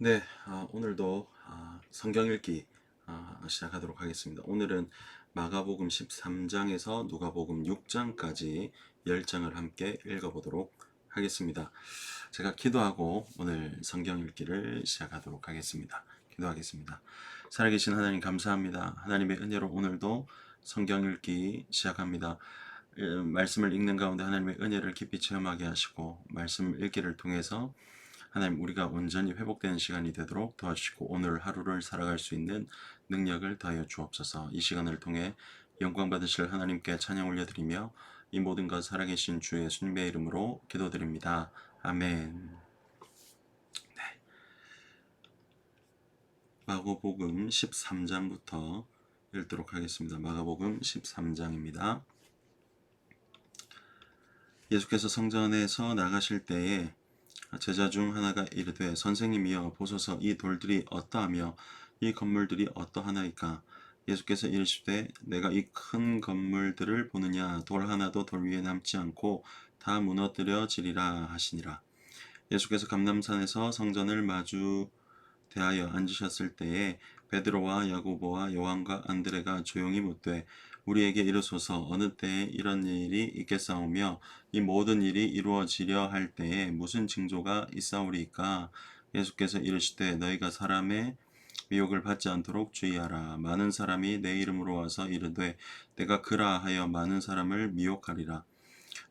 네, 오늘도 성경 읽기 시작하도록 하겠습니다. 오늘은 마가복음 13장에서 누가복음 6장까지 10장을 함께 읽어보도록 하겠습니다. 제가 기도하고 오늘 성경 읽기를 시작하도록 하겠습니다. 기도하겠습니다. 살아계신 하나님 감사합니다. 하나님의 은혜로 오늘도 성경 읽기 시작합니다. 말씀을 읽는 가운데 하나님의 은혜를 깊이 체험하게 하시고 말씀 읽기를 통해서 하나님 우리가 온전히 회복되는 시간이 되도록 도와주시고 오늘 하루를 살아갈 수 있는 능력을 더하여 주옵소서. 이 시간을 통해 영광 받으실 하나님께 찬양 올려드리며 이 모든 것 살아계신 주 예수님의 이름으로 기도드립니다. 아멘. 마가복음 13장부터 읽도록 하겠습니다. 마가복음 13장입니다. 예수께서 성전에서 나가실 때에 제자 중 하나가 이르되 선생님이여 보소서 이 돌들이 어떠하며 이 건물들이 어떠하나이까. 예수께서 이르시되 내가 이 큰 건물들을 보느냐. 돌 하나도 돌 위에 남지 않고 다 무너뜨려지리라 하시니라. 예수께서 감람산에서 성전을 마주 대하여 앉으셨을 때에 베드로와 야고보와 요한과 안드레가 조용히 묻되 우리에게 이르소서 어느 때에 이런 일이 있겠사오며 이 모든 일이 이루어지려 할 때에 무슨 징조가 있사오리이까. 예수께서 이르시되 너희가 사람의 미혹을 받지 않도록 주의하라. 많은 사람이 내 이름으로 와서 이르되 내가 그라 하여 많은 사람을 미혹하리라.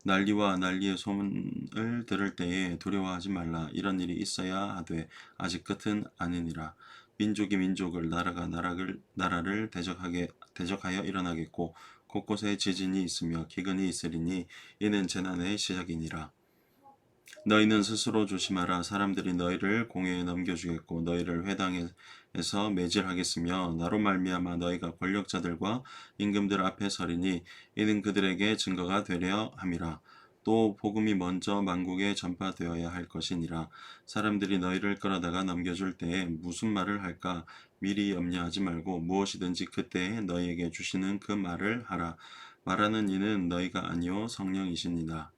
난리와 난리의 소문을 들을 때에 두려워하지 말라. 이런 일이 있어야 하되 아직 끝은 아니니라. 민족이 민족을 나라가 나라를 대적하여 일어나겠고 곳곳에 지진이 있으며 기근이 있으리니 이는 재난의 시작이니라. 너희는 스스로 조심하라. 사람들이 너희를 공회에 넘겨주겠고 너희를 회당에서 매질하겠으며 나로 말미암아 너희가 권력자들과 임금들 앞에 서리니 이는 그들에게 증거가 되려 함이라. 또 복음이 먼저 만국에 전파되어야 할 것이니라. 사람들이 너희를 끌어다가 넘겨줄 때에 무슨 말을 할까 미리 염려하지 말고 무엇이든지 그때에 너희에게 주시는 그 말을 하라. 말하는 이는 너희가 아니요 성령이시니라.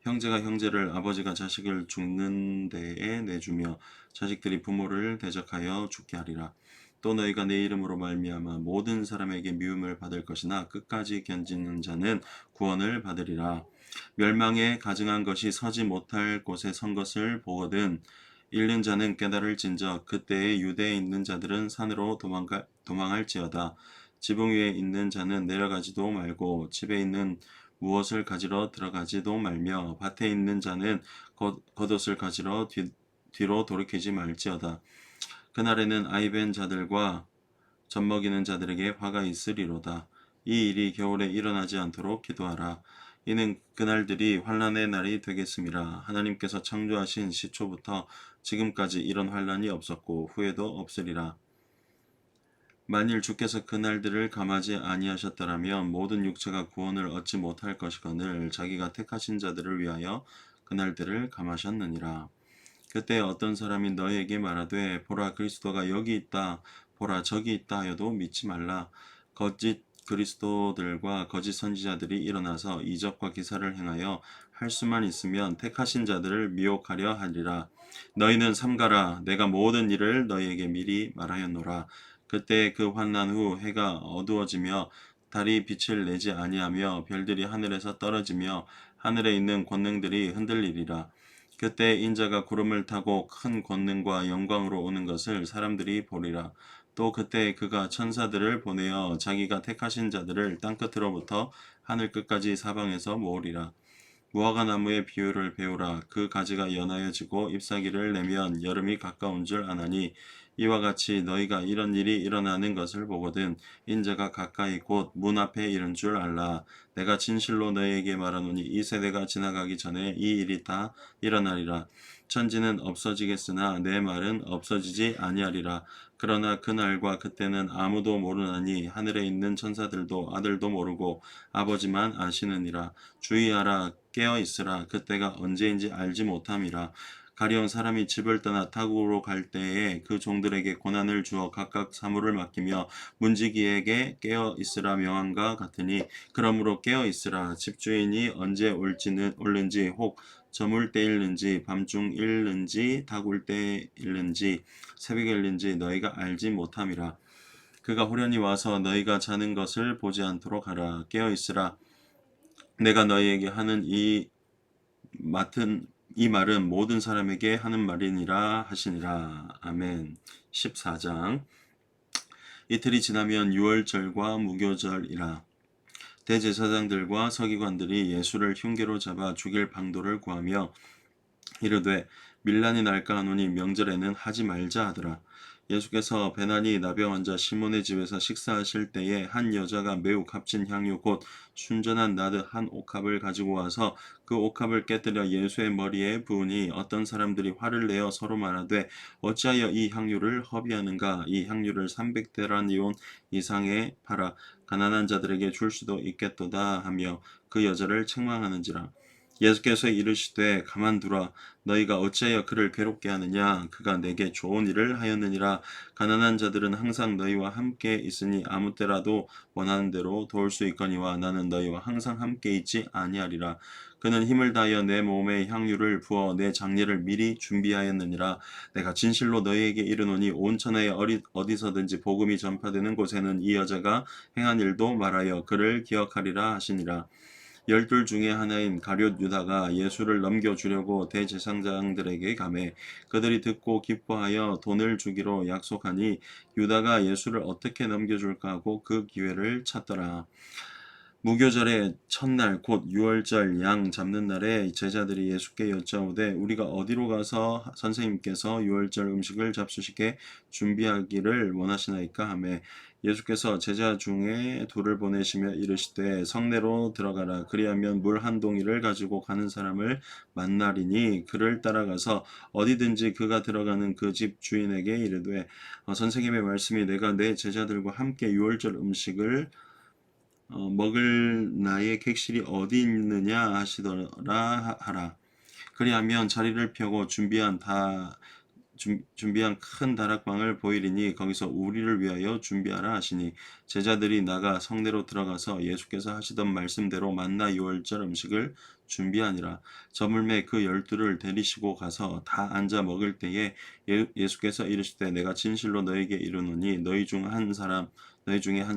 형제가 형제를 아버지가 자식을 죽는 데에 내주며 자식들이 부모를 대적하여 죽게 하리라. 또 너희가 내 이름으로 말미암아 모든 사람에게 미움을 받을 것이나 끝까지 견디는 자는 구원을 받으리라. 멸망에 가증한 것이 서지 못할 곳에 선 것을 보거든 잃는 자는 깨달을진저 그때에 유대에 있는 자들은 산으로 도망할지어다. 지붕 위에 있는 자는 내려가지도 말고 집에 있는 무엇을 가지러 들어가지도 말며 밭에 있는 자는 겉옷을 가지러 뒤로 돌이키지 말지어다. 그날에는 아이벤 자들과 젖먹이는 자들에게 화가 있으리로다. 이 일이 겨울에 일어나지 않도록 기도하라. 이는 그날들이 환난의 날이 되겠음이라. 하나님께서 창조하신 시초부터 지금까지 이런 환난이 없었고 후에도 없으리라. 만일 주께서 그날들을 감하지 아니하셨더라면 모든 육체가 구원을 얻지 못할 것이거늘 자기가 택하신 자들을 위하여 그날들을 감하셨느니라. 그때 어떤 사람이 너희에게 말하되 보라 그리스도가 여기 있다 보라 저기 있다 하여도 믿지 말라. 거짓 그리스도들과 거짓 선지자들이 일어나서 이적과 기사를 행하여 할 수만 있으면 택하신 자들을 미혹하려 하리라. 너희는 삼가라. 내가 모든 일을 너희에게 미리 말하였노라. 그때 그 환난 후 해가 어두워지며 달이 빛을 내지 아니하며 별들이 하늘에서 떨어지며 하늘에 있는 권능들이 흔들리리라. 그때 인자가 구름을 타고 큰 권능과 영광으로 오는 것을 사람들이 보리라. 또 그때 그가 천사들을 보내어 자기가 택하신 자들을 땅끝으로부터 하늘 끝까지 사방에서 모으리라. 무화과 나무의 비유를 배우라. 그 가지가 연하여지고 잎사귀를 내면 여름이 가까운 줄 아나니 이와 같이 너희가 이런 일이 일어나는 것을 보거든 인자가 가까이 곧 문 앞에 이른 줄 알라. 내가 진실로 너희에게 말하노니 이 세대가 지나가기 전에 이 일이 다 일어나리라. 천지는 없어지겠으나 내 말은 없어지지 아니하리라. 그러나 그날과 그때는 아무도 모르나니 하늘에 있는 천사들도 아들도 모르고 아버지만 아시느니라. 주의하라 깨어 있으라. 그때가 언제인지 알지 못함이라. 가려운 사람이 집을 떠나 타국으로 갈 때에 그 종들에게 고난을 주어 각각 사물을 맡기며 문지기에게 깨어 있으라 명함과 같으니 그러므로 깨어 있으라. 집주인이 언제 올는지 혹 저물 때일는지 밤중 일는지 닭울 때일는지 새벽에 일는지 너희가 알지 못함이라. 그가 호련히 와서 너희가 자는 것을 보지 않도록 하라. 깨어 있으라. 내가 너희에게 하는 이 말은 모든 사람에게 하는 말이니라 하시니라. 아멘. 14장. 이틀이 지나면 유월절과 무교절이라. 대제사장들과 서기관들이 예수를 흉계로 잡아 죽일 방도를 구하며 이르되 밀란이 날까 하노니 명절에는 하지 말자 하더라. 예수께서 베나니 나병 환자 시몬의 집에서 식사하실 때에 한 여자가 매우 값진 향유 곧 순전한 나드 한 옥합을 가지고 와서 그 옥합을 깨뜨려 예수의 머리에 부으니 어떤 사람들이 화를 내어 서로 말하되 어찌하여 이 향유를 허비하는가. 이 향유를 300데나리온 이상에 팔아 가난한 자들에게 줄 수도 있겠도다 하며 그 여자를 책망하는지라. 예수께서 이르시되 가만두라. 너희가 어찌하여 그를 괴롭게 하느냐. 그가 내게 좋은 일을 하였느니라. 가난한 자들은 항상 너희와 함께 있으니 아무 때라도 원하는 대로 도울 수 있거니와 나는 너희와 항상 함께 있지 아니하리라. 그는 힘을 다하여 내 몸에 향유를 부어 내 장례를 미리 준비하였느니라. 내가 진실로 너희에게 이르노니 온 천하에 어디서든지 복음이 전파되는 곳에는 이 여자가 행한 일도 말하여 그를 기억하리라 하시니라. 열둘 중에 하나인 가룟 유다가 예수를 넘겨주려고 대제사장들에게 가매 그들이 듣고 기뻐하여 돈을 주기로 약속하니 유다가 예수를 어떻게 넘겨줄까 하고 그 기회를 찾더라. 무교절의 첫날 곧 유월절 양 잡는 날에 제자들이 예수께 여짜오되 우리가 어디로 가서 선생님께서 유월절 음식을 잡수시게 준비하기를 원하시나이까 하매 예수께서 제자 중에 둘을 보내시며 이르시되 성내로 들어가라. 그리하면 물 한 동이를 가지고 가는 사람을 만나리니 그를 따라가서 어디든지 그가 들어가는 그 집 주인에게 이르되 선생님의 말씀이 내가 내 제자들과 함께 유월절 음식을 먹을 나의 객실이 어디 있느냐 하시더라 하라. 그리하면 자리를 펴고 준비한 큰 다락방을 보이리니 거기서 우리를 위하여 준비하라 하시니 제자들이 나가 성내로 들어가서 예수께서 하시던 말씀대로 만나 유월절 음식을 준비하니라. 저물매 그 12를 데리시고 가서 다 앉아 먹을 때에 예수께서 이르시되 내가 진실로 너에게 이르노니 너희 중에 한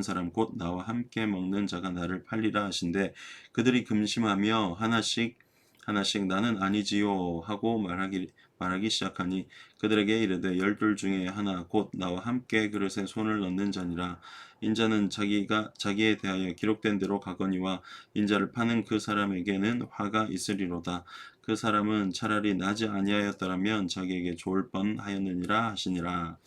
사람 곧 나와 함께 먹는 자가 나를 팔리라 하신대 그들이 금심하며 하나씩 나는 아니지요 하고 말하기 시작하니 그들에게 이르되 12 중에 하나 곧 나와 함께 그릇에 손을 넣는 자니라. 인자는 자기에 대하여 기록된 대로 가거니와 인자를 파는 그 사람에게는 화가 있으리로다. 그 사람은 차라리 나지 아니하였더라면 자기에게 좋을 뻔하였느니라 하시니라.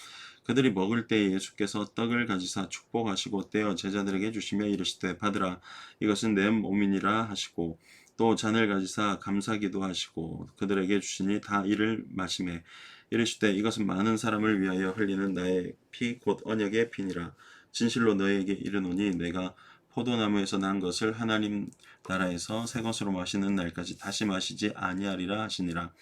그들이 먹을 때에 예수께서 떡을 가지사 축복하시고 떼어 제자들에게 주시며 이르시되 받으라 이것은 내 몸이니라 하시고 또 잔을 가지사 감사기도 하시고 그들에게 주시니 다 이를 마시매 이르시되 이것은 많은 사람을 위하여 흘리는 나의 피 곧 언약의 피니라. 진실로 너희에게 이르노니 내가 포도나무에서 난 것을 하나님 나라에서 새 것으로 마시는 날까지 다시 마시지 아니하리라 하시니라.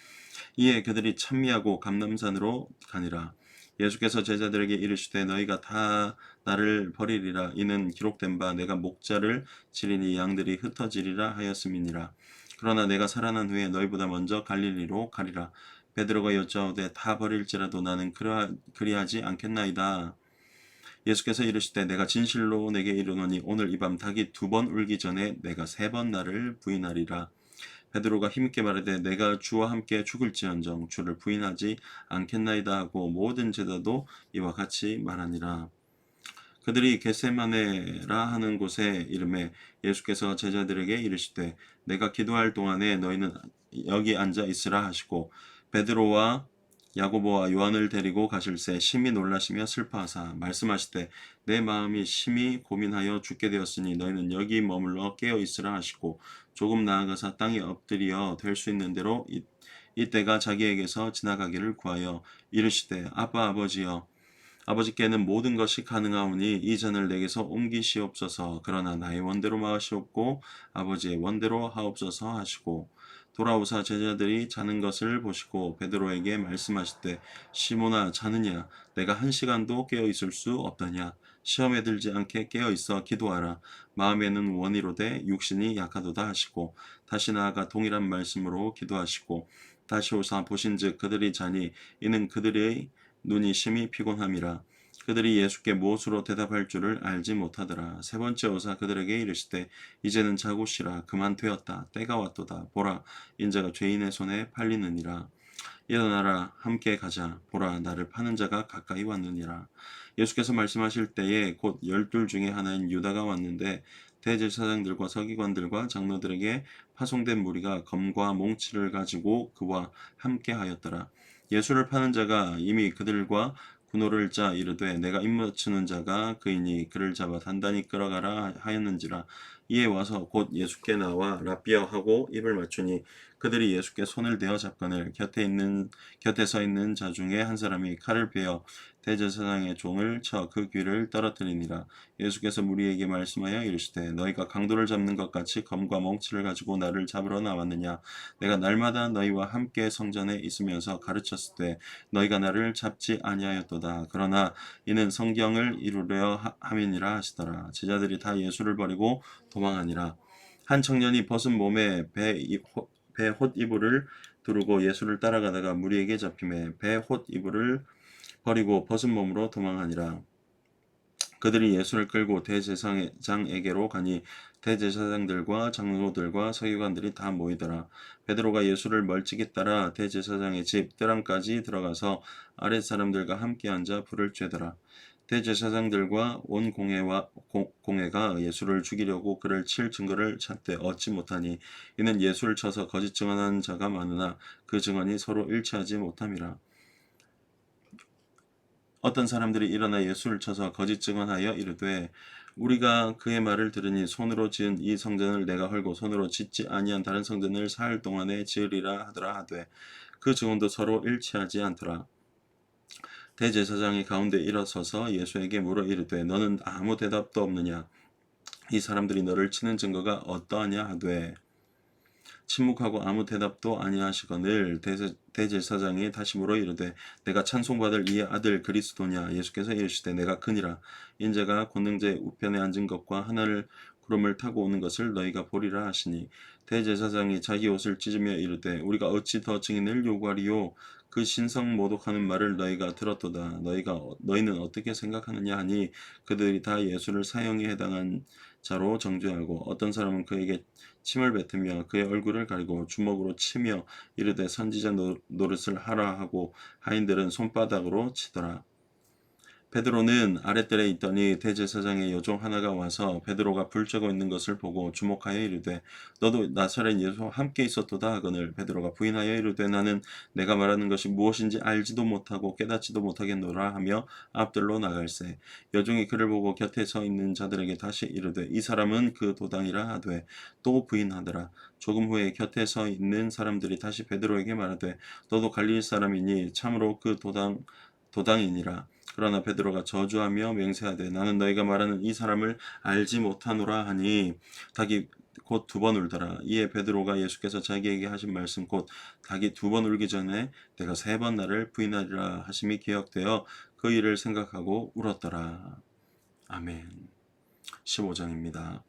이에 그들이 찬미하고 감람산으로 가니라. 예수께서 제자들에게 이르시되 너희가 다 나를 버리리라. 이는 기록된 바 내가 목자를 치리니 양들이 흩어지리라 하였음이니라. 그러나 내가 살아난 후에 너희보다 먼저 갈릴리로 가리라. 베드로가 여짜오되 다 버릴지라도 나는 그리하지 않겠나이다. 예수께서 이르시되 내가 진실로 내게 이르노니 오늘 이 밤 닭이 2번 울기 전에 내가 3번 나를 부인하리라. 베드로가 힘있게 말하되 내가 주와 함께 죽을지언정 주를 부인하지 않겠나이다 하고 모든 제자도 이와 같이 말하니라. 그들이 겟세마네라 하는 곳에 이름에 예수께서 제자들에게 이르시되 내가 기도할 동안에 너희는 여기 앉아 있으라 하시고 베드로와 야고보와 요한을 데리고 가실새 심히 놀라시며 슬퍼하사 말씀하시되 내 마음이 심히 고민하여 죽게 되었으니 너희는 여기 머물러 깨어 있으라 하시고 조금 나아가사 땅에 엎드려 될 수 있는 대로 이때가 자기에게서 지나가기를 구하여 이르시되 아빠 아버지여 아버지께는 모든 것이 가능하오니 이 잔을 내게서 옮기시옵소서. 그러나 나의 원대로 마시옵고 아버지의 원대로 하옵소서 하시고 돌아오사 제자들이 자는 것을 보시고 베드로에게 말씀하시되 시몬아 자느냐 내가 한 시간도 깨어 있을 수 없더냐 시험에 들지 않게 깨어 있어 기도하라 마음에는 원이로되 육신이 약하도다 하시고 다시 나아가 동일한 말씀으로 기도하시고 다시 오사 보신즉 그들이 자니 이는 그들의 눈이 심히 피곤함이라 그들이 예수께 무엇으로 대답할 줄을 알지 못하더라. 세 번째 오사 그들에게 이르시되 이제는 자고 쉬라 그만 되었다 때가 왔도다 보라 인자가 죄인의 손에 팔리느니라. 일어나라 함께 가자 보라 나를 파는 자가 가까이 왔느니라. 예수께서 말씀하실 때에 곧 12 중에 하나인 유다가 왔는데 대제사장들과 서기관들과 장로들에게 파송된 무리가 검과 몽치를 가지고 그와 함께 하였더라. 예수를 파는 자가 이미 그들과 군호를 짜 이르되 내가 입맞추는 자가 그이니 그를 잡아 단단히 끌어가라 하였는지라. 이에 와서 곧 예수께 나와 랍비여 하고 입을 맞추니 그들이 예수께 손을 대어 잡거늘 곁에 서 있는 자 중에 한 사람이 칼을 베어 대제사장의 종을 쳐 그 귀를 떨어뜨리니라. 예수께서 무리에게 말씀하여 이르시되 너희가 강도를 잡는 것 같이 검과 몽치를 가지고 나를 잡으러 나왔느냐. 내가 날마다 너희와 함께 성전에 있으면서 가르쳤을 때 너희가 나를 잡지 아니하였도다. 그러나 이는 성경을 이루려 함이니라 하시더라. 제자들이 다 예수를 버리고 도망하니라. 한 청년이 벗은 몸에 배 홑이불을 두르고 예수를 따라가다가 무리에게 잡히매 배 홑이불을 버리고 벗은 몸으로 도망하니라. 그들이 예수를 끌고 대제사장에게로 가니 대제사장들과 장로들과 서기관들이 다 모이더라. 베드로가 예수를 멀찍이 따라 대제사장의 집 뜰안까지 들어가서 아랫 사람들과 함께 앉아 불을 쬐더라. 대제사장들과 온 공회가 예수를 죽이려고 그를 칠 증거를 찾되 얻지 못하니 이는 예수를 쳐서 거짓 증언한 자가 많으나 그 증언이 서로 일치하지 못함이라. 어떤 사람들이 일어나 예수를 쳐서 거짓 증언하여 이르되 우리가 그의 말을 들으니 손으로 지은 이 성전을 내가 헐고 손으로 짓지 아니한 다른 성전을 사흘 동안에 지으리라 하더라 하되 그 증언도 서로 일치하지 않더라. 대제사장이 가운데 일어서서 예수에게 물어 이르되 너는 아무 대답도 없느냐 이 사람들이 너를 치는 증거가 어떠하냐 하되 침묵하고 아무 대답도 아니하시거늘 대제사장이 다시 물어 이르되 내가 찬송받을 이의 아들 그리스도냐. 예수께서 이르시되 내가 그니라. 인자가 권능자의 우편에 앉은 것과 하늘 구름을 타고 오는 것을 너희가 보리라 하시니 대제사장이 자기 옷을 찢으며 이르되 우리가 어찌 더 증인을 요구하리요. 그 신성 모독하는 말을 너희가 들었도다. 너희는 어떻게 생각하느냐 하니 그들이 다 예수를 사형에 해당한 자로 정죄하고 어떤 사람은 그에게 침을 뱉으며 그의 얼굴을 가리고 주먹으로 치며 이르되 선지자 노릇을 하라 하고 하인들은 손바닥으로 치더라. 베드로는 아랫뜰에 있더니 대제사장의 여종 하나가 와서 베드로가 불 쬐고 있는 것을 보고 주목하여 이르되 너도 나사렛 예수와 함께 있었도다 하거늘 베드로가 부인하여 이르되 나는 내가 말하는 것이 무엇인지 알지도 못하고 깨닫지도 못하겠노라 하며 앞들로 나갈새 여종이 그를 보고 곁에 서 있는 자들에게 다시 이르되 이 사람은 그 도당이라 하되 또 부인하더라. 조금 후에 곁에 서 있는 사람들이 다시 베드로에게 말하되 너도 갈릴리 사람이니 참으로 그 도당이니라. 그러나 베드로가 저주하며 맹세하되 나는 너희가 말하는 이 사람을 알지 못하노라 하니 닭이 곧 2번 울더라. 이에 베드로가 예수께서 자기에게 하신 말씀 곧 닭이 2번 울기 전에 내가 3번 나를 부인하리라 하심이 기억되어 그 일을 생각하고 울었더라. 아멘. 15장입니다.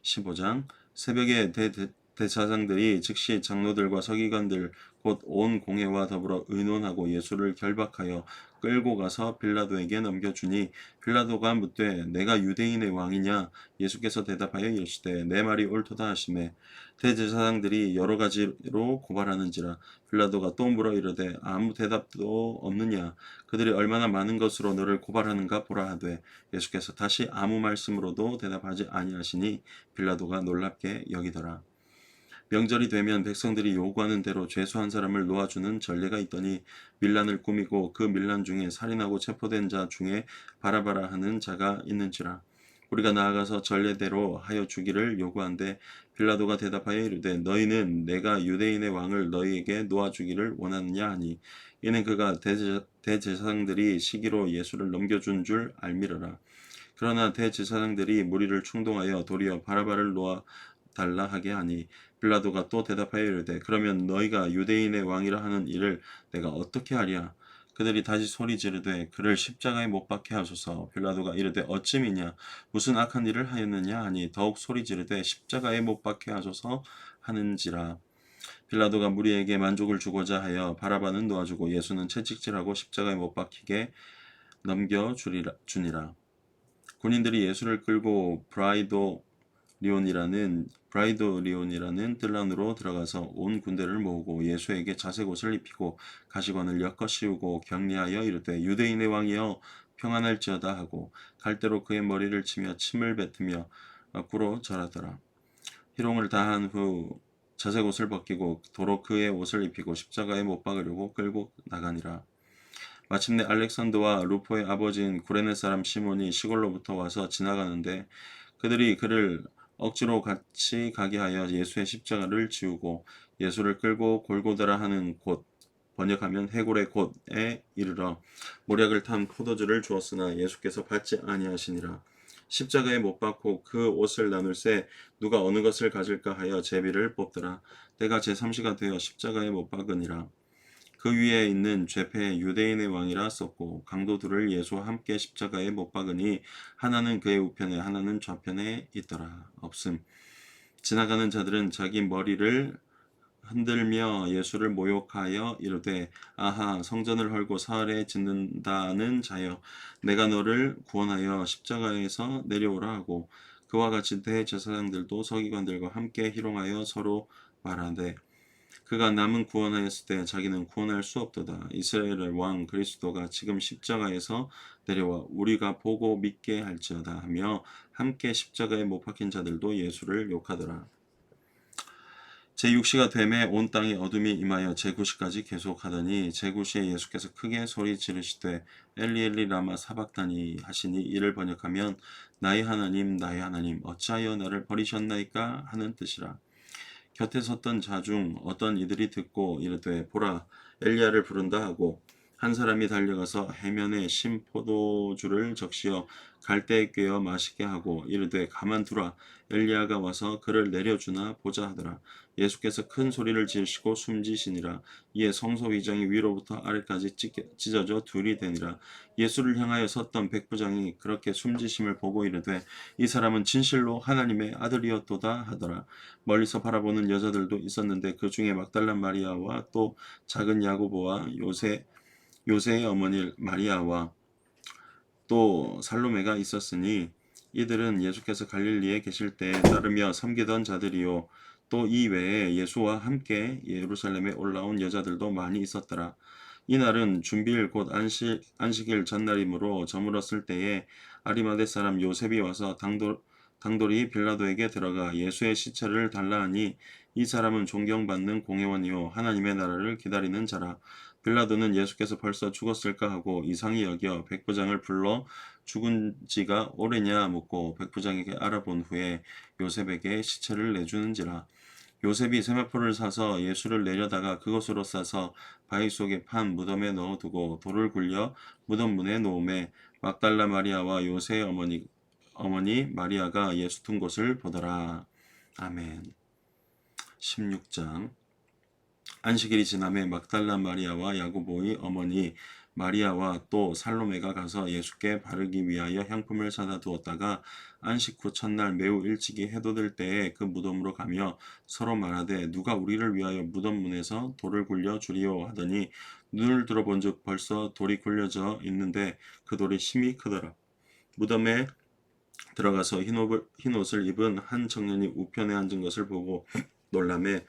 15장 새벽에 대제사장들이 즉시 장로들과 서기관들 곧 온 공회와 더불어 의논하고 예수를 결박하여 끌고 가서 빌라도에게 넘겨주니 빌라도가 묻되 내가 유대인의 왕이냐. 예수께서 대답하여 이르시되 내 말이 옳도다 하시매 대제사장들이 여러 가지로 고발하는지라. 빌라도가 또 물어 이르되 아무 대답도 없느냐. 그들이 얼마나 많은 것으로 너를 고발하는가 보라 하되 예수께서 다시 아무 말씀으로도 대답하지 아니하시니 빌라도가 놀랍게 여기더라. 명절이 되면 백성들이 요구하는 대로 죄수한 사람을 놓아주는 전례가 있더니 밀란을 꾸미고 그 밀란 중에 살인하고 체포된 자 중에 바라바라 하는 자가 있는지라. 우리가 나아가서 전례대로 하여 주기를 요구한데 빌라도가 대답하여 이르되 너희는 내가 유대인의 왕을 너희에게 놓아주기를 원하느냐 하니 이는 그가 대제사장들이 시기로 예수를 넘겨준 줄 알미러라. 그러나 대제사장들이 무리를 충동하여 도리어 바라바를 놓아 달라 하게 하니 빌라도가 또 대답하여 이르되 그러면 너희가 유대인의 왕이라 하는 일을 내가 어떻게 하랴. 그들이 다시 소리 지르되 그를 십자가에 못 박게 하소서. 빌라도가 이르되 어찌미냐 무슨 악한 일을 하였느냐 하니 더욱 소리 지르되 십자가에 못 박게 하소서 하는지라. 빌라도가 무리에게 만족을 주고자 하여 바라바는 놓아주고 예수는 채찍질하고 십자가에 못 박히게 넘겨주니라. 군인들이 예수를 끌고 브라이도리온이라는 뜰란으로 들어가서 온 군대를 모으고 예수에게 자색옷을 입히고 가시관을 엮어 씌우고 격리하여 이르되 유대인의 왕이여 평안할지어다 하고 갈대로 그의 머리를 치며 침을 뱉으며 꿇어 절하더라. 희롱을 다한 후 자색옷을 벗기고 도로 그의 옷을 입히고 십자가에 못 박으려고 끌고 나가니라. 마침내 알렉산더와 루포의 아버지인 구레네 사람 시몬이 시골로부터 와서 지나가는데 그들이 그를 억지로 같이 가게 하여 예수의 십자가를 지우고 예수를 끌고 골고다라 하는 곳, 번역하면 해골의 곳에 이르러 모략을 탄 포도주를 주었으나 예수께서 받지 아니하시니라. 십자가에 못 박고 그 옷을 나눌새 누가 어느 것을 가질까 하여 제비를 뽑더라. 때가 제3시가 되어 십자가에 못 박으니라. 그 위에 있는 죄패 유대인의 왕이라 썼고 강도 둘을 예수와 함께 십자가에 못 박으니 하나는 그의 우편에 하나는 좌편에 있더라. 없음. 지나가는 자들은 자기 머리를 흔들며 예수를 모욕하여 이르되 아하 성전을 헐고 사흘에 짓는다는 자여 내가 너를 구원하여 십자가에서 내려오라 하고 그와 같이 대제사장들도 서기관들과 함께 희롱하여 서로 말하되 그가 남은 구원하였을 때 자기는 구원할 수 없도다. 이스라엘의 왕 그리스도가 지금 십자가에서 내려와 우리가 보고 믿게 할지어다 하며 함께 십자가에 못 박힌 자들도 예수를 욕하더라. 제6시가 되매 온 땅에 어둠이 임하여 제9시까지 계속하더니 제9시에 예수께서 크게 소리 지르시되 엘리 엘리 라마 사박다니 하시니 이를 번역하면 나의 하나님 어찌하여 나를 버리셨나이까 하는 뜻이라. 곁에 섰던 자 중 어떤 이들이 듣고 이르되 보라 엘리야를 부른다 하고 한 사람이 달려가서 해면에 신 포도주를 적시어 갈대에 꿰어 마시게 하고 이르되 가만두라 엘리야가 와서 그를 내려주나 보자 하더라. 예수께서 큰 소리를 지르시고 숨지시니라. 이에 성소 위장이 위로부터 아래까지 찢어져 둘이 되니라. 예수를 향하여 섰던 백부장이 그렇게 숨지심을 보고 이르되 이 사람은 진실로 하나님의 아들이었도다 하더라. 멀리서 바라보는 여자들도 있었는데 그 중에 막달라 마리아와 또 작은 야고보와 요새의 어머니 마리아와 또 살로메가 있었으니 이들은 예수께서 갈릴리에 계실 때 따르며 섬기던 자들이요 또 이 외에 예수와 함께 예루살렘에 올라온 여자들도 많이 있었더라. 이날은 준비일 곧 안식일 전날이므로 저물었을 때에 아리마대 사람 요셉이 와서 당돌이 빌라도에게 들어가 예수의 시체를 달라 하니 이 사람은 존경받는 공회원이요 하나님의 나라를 기다리는 자라. 빌라도는 예수께서 벌써 죽었을까 하고 이상히 여겨 백부장을 불러 죽은 지가 오래냐 묻고 백부장에게 알아본 후에 요셉에게 시체를 내주는지라. 요셉이 세마포를 사서 예수를 내려다가 그것으로 싸서 바위 속에 판 무덤에 넣어두고 돌을 굴려 무덤 문에 놓음에 막달라 마리아와 요새의 어머니 마리아가 예수 둔 곳을 보더라. 아멘. 16장 안식일이 지남에 막달라 마리아와 야고보의 어머니 마리아와 또 살로메가 가서 예수께 바르기 위하여 향품을 사다 두었다가 안식 후 첫날 매우 일찍이 해돋을 때에 그 무덤으로 가며 서로 말하되 누가 우리를 위하여 무덤 문에서 돌을 굴려 주리오 하더니 눈을 들어본즉 벌써 돌이 굴려져 있는데 그 돌이 심히 크더라. 무덤에 들어가서 흰 옷을 입은 한 청년이 우편에 앉은 것을 보고 놀라매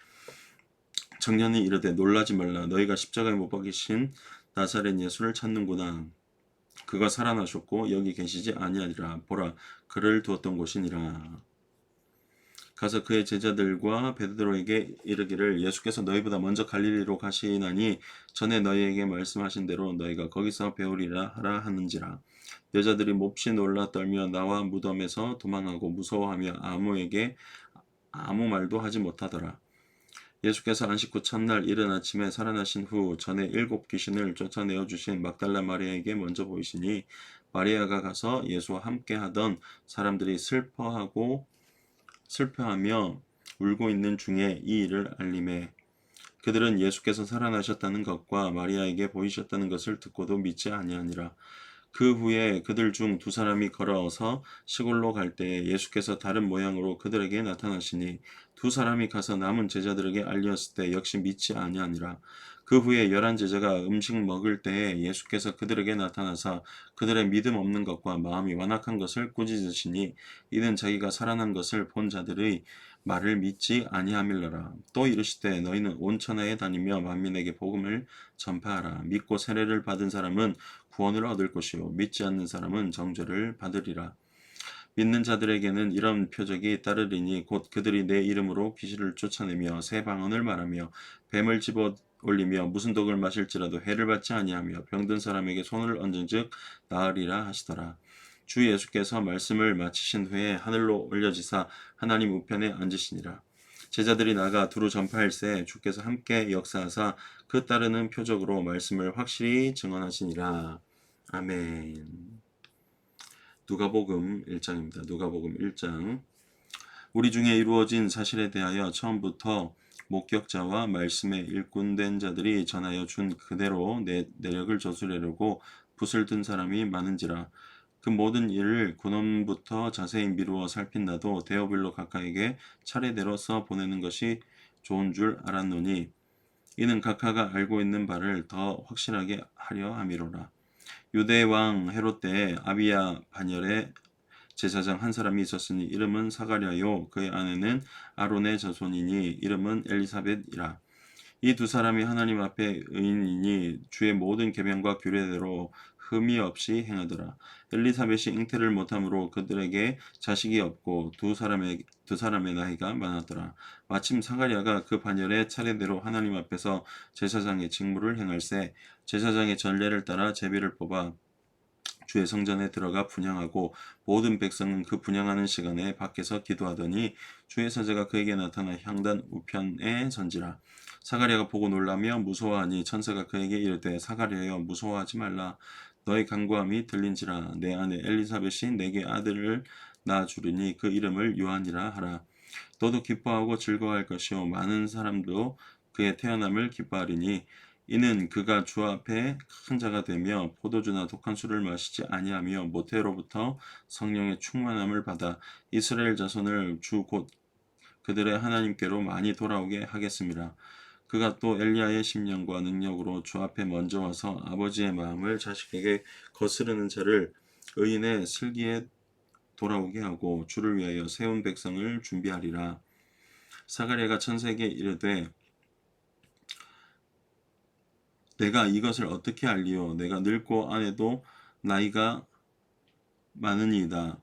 청년이 이르되 놀라지 말라 너희가 십자가에 못 박이신 나사렛 예수를 찾는구나. 그가 살아나셨고 여기 계시지 아니하리라. 보라 그를 두었던 곳이니라. 가서 그의 제자들과 베드로에게 이르기를 예수께서 너희보다 먼저 갈릴리로 가시나니 전에 너희에게 말씀하신 대로 너희가 거기서 배우리라 하라 하는지라. 여자들이 몹시 놀라 떨며 나와 무덤에서 도망하고 무서워하며 아무에게 아무 말도 하지 못하더라. 예수께서 안식 후 첫날 이른 아침에 살아나신 후 전에 7 귀신을 쫓아내어 주신 막달라 마리아에게 먼저 보이시니 마리아가 가서 예수와 함께 하던 사람들이 슬퍼하며 울고 있는 중에 이 일을 알림해 그들은 예수께서 살아나셨다는 것과 마리아에게 보이셨다는 것을 듣고도 믿지 아니하니라. 그 후에 그들 중 두 사람이 걸어서 시골로 갈 때에 예수께서 다른 모양으로 그들에게 나타나시니 두 사람이 가서 남은 제자들에게 알렸을 때 역시 믿지 아니하니라. 그 후에 11 제자가 음식 먹을 때에 예수께서 그들에게 나타나사 그들의 믿음 없는 것과 마음이 완악한 것을 꾸짖으시니 이는 자기가 살아난 것을 본 자들의 말을 믿지 아니함일러라. 또 이르시되 너희는 온 천하에 다니며 만민에게 복음을 전파하라. 믿고 세례를 받은 사람은 구원을 얻을 것이요 믿지 않는 사람은 정죄를 받으리라. 믿는 자들에게는 이런 표적이 따르리니 곧 그들이 내 이름으로 귀신을 쫓아내며 새 방언을 말하며 뱀을 집어 올리며 무슨 독을 마실지라도 해를 받지 아니하며 병든 사람에게 손을 얹은즉 나으리라 하시더라. 주 예수께서 말씀을 마치신 후에 하늘로 올려지사 하나님 우편에 앉으시니라. 제자들이 나가 두루 전파할새 주께서 함께 역사하사 그 따르는 표적으로 말씀을 확실히 증언하시니라. 아멘. 누가복음 1장입니다. 누가복음 1장. 우리 중에 이루어진 사실에 대하여 처음부터 목격자와 말씀에 일꾼된 자들이 전하여 준 그대로 내력을 조술하려고 붓을 든 사람이 많은지라. 그 모든 일을 근원부터 자세히 미루어 살핀 나도 데오빌로 각하에게 차례대로 써 보내는 것이 좋은 줄 알았노니 이는 각하가 알고 있는 바를 더 확실하게 하려 함이로라. 유대 왕 헤롯 때에 아비야 반열에 제사장 한 사람이 있었으니 이름은 사가랴요 그의 아내는 아론의 자손이니 이름은 엘리사벳이라. 이 두 사람이 하나님 앞에 의인이니 주의 모든 계명과 규례대로 흠이 없이 행하더라. 엘리사벳이 잉태를 못함으로 그들에게 자식이 없고 두 사람의 나이가 많았더라. 마침 사가랴가 그 반열에 차례대로 하나님 앞에서 제사장의 직무를 행할세 제사장의 전례를 따라 제비를 뽑아 주의 성전에 들어가 분향하고 모든 백성은 그 분향하는 시간에 밖에서 기도하더니 주의 사자가 그에게 나타나 향단 우편에 선지라. 사가랴가 보고 놀라며 무서워하니 천사가 그에게 이르되 사가랴여 무서워하지 말라. 너의 간구함이 들린지라. 내 아내 엘리사벳이 내게 아들을 낳아주리니 그 이름을 요한이라 하라. 너도 기뻐하고 즐거워할 것이요 많은 사람도 그의 태어남을 기뻐하리니 이는 그가 주 앞에 큰 자가 되며 포도주나 독한 술을 마시지 아니하며 모태로부터 성령의 충만함을 받아 이스라엘 자손을 주 곧 그들의 하나님께로 많이 돌아오게 하겠습니다. 그가 또 엘리야의 심령과 능력으로 주 앞에 먼저 와서 아버지의 마음을 자식에게 거스르는 자를 의인의 슬기에 돌아오게 하고 주를 위하여 세운 백성을 준비하리라. 사가랴가 천사에게 이르되 내가 이것을 어떻게 알리요? 내가 늙고 아내도 나이가 많으니이다.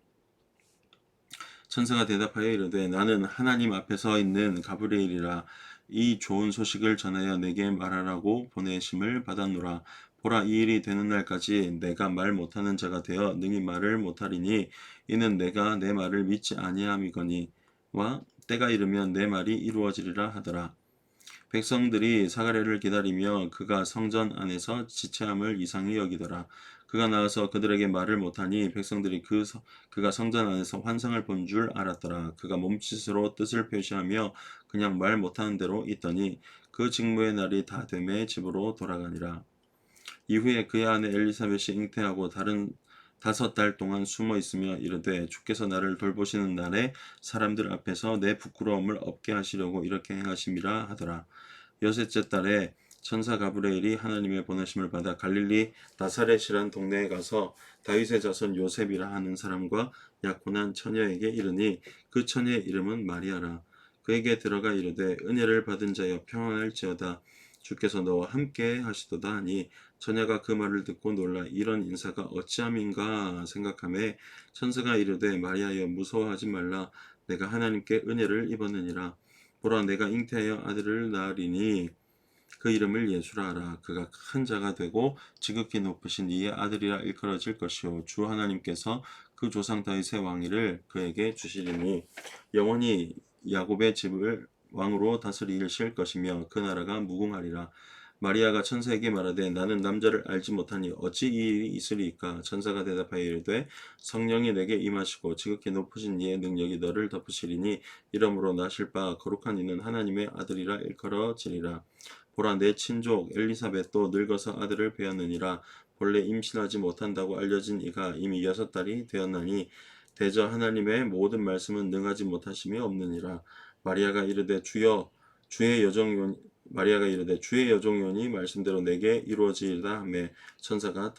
천사가 대답하여 이르되 나는 하나님 앞에 서 있는 가브리엘이라. 이 좋은 소식을 전하여 내게 말하라고 보내심을 받았노라. 보라, 이 일이 되는 날까지 내가 말 못하는 자가 되어 능히 말을 못하리니 이는 내가 내 말을 믿지 아니함이거니와 때가 이르면 내 말이 이루어지리라 하더라. 백성들이 사가랴를 기다리며 그가 성전 안에서 지체함을 이상히 여기더라. 그가 나와서 그들에게 말을 못하니 백성들이 그가 성전 안에서 환상을 본 줄 알았더라. 그가 몸짓으로 뜻을 표시하며 그냥 말 못하는 대로 있더니 그 직무의 날이 다 되매 집으로 돌아가니라. 이후에 그의 아내 엘리사벳이 잉태하고 5달 동안 숨어 있으며 이르되 주께서 나를 돌보시는 날에 사람들 앞에서 내 부끄러움을 없게 하시려고 이렇게 행하심이라 하더라. 6째 달에 천사 가브리엘이 하나님의 보내심을 받아 갈릴리 나사렛이란 동네에 가서 다윗의 자손 요셉이라 하는 사람과 약혼한 처녀에게 이르니 그 처녀의 이름은 마리아라. 그에게 들어가 이르되 은혜를 받은 자여 평안할지어다. 주께서 너와 함께 하시도다 하니 처녀가 그 말을 듣고 놀라 이런 인사가 어찌함인가 생각하매 천사가 이르되 마리아여 무서워하지 말라. 내가 하나님께 은혜를 입었느니라. 보라, 내가 잉태하여 아들을 낳으리니 그 이름을 예수라 하라. 그가 큰 자가 되고 지극히 높으신 이의 아들이라 일컬어질 것이요 주 하나님께서 그 조상 다윗의 왕위를 그에게 주시리니 영원히 야곱의 집을 왕으로 다스리실 것이며 그 나라가 무궁하리라. 마리아가 천사에게 말하되 나는 남자를 알지 못하니 어찌 이 일이 있으리이까. 천사가 대답하여 이르되 성령이 내게 임하시고 지극히 높으신 이의 능력이 너를 덮으시리니 이러므로 나실 바 거룩한 이는 하나님의 아들이라 일컬어지리라. 보라, 내 친족 엘리사벳도 늙어서 아들을 배었느니라. 본래 임신하지 못한다고 알려진 이가 이미 6달이 되었나니 대저 하나님의 모든 말씀은 능하지 못하심이 없느니라. 마리아가 이르되 주의 여종이오니 말씀대로 내게 이루어지리라 하매 천사가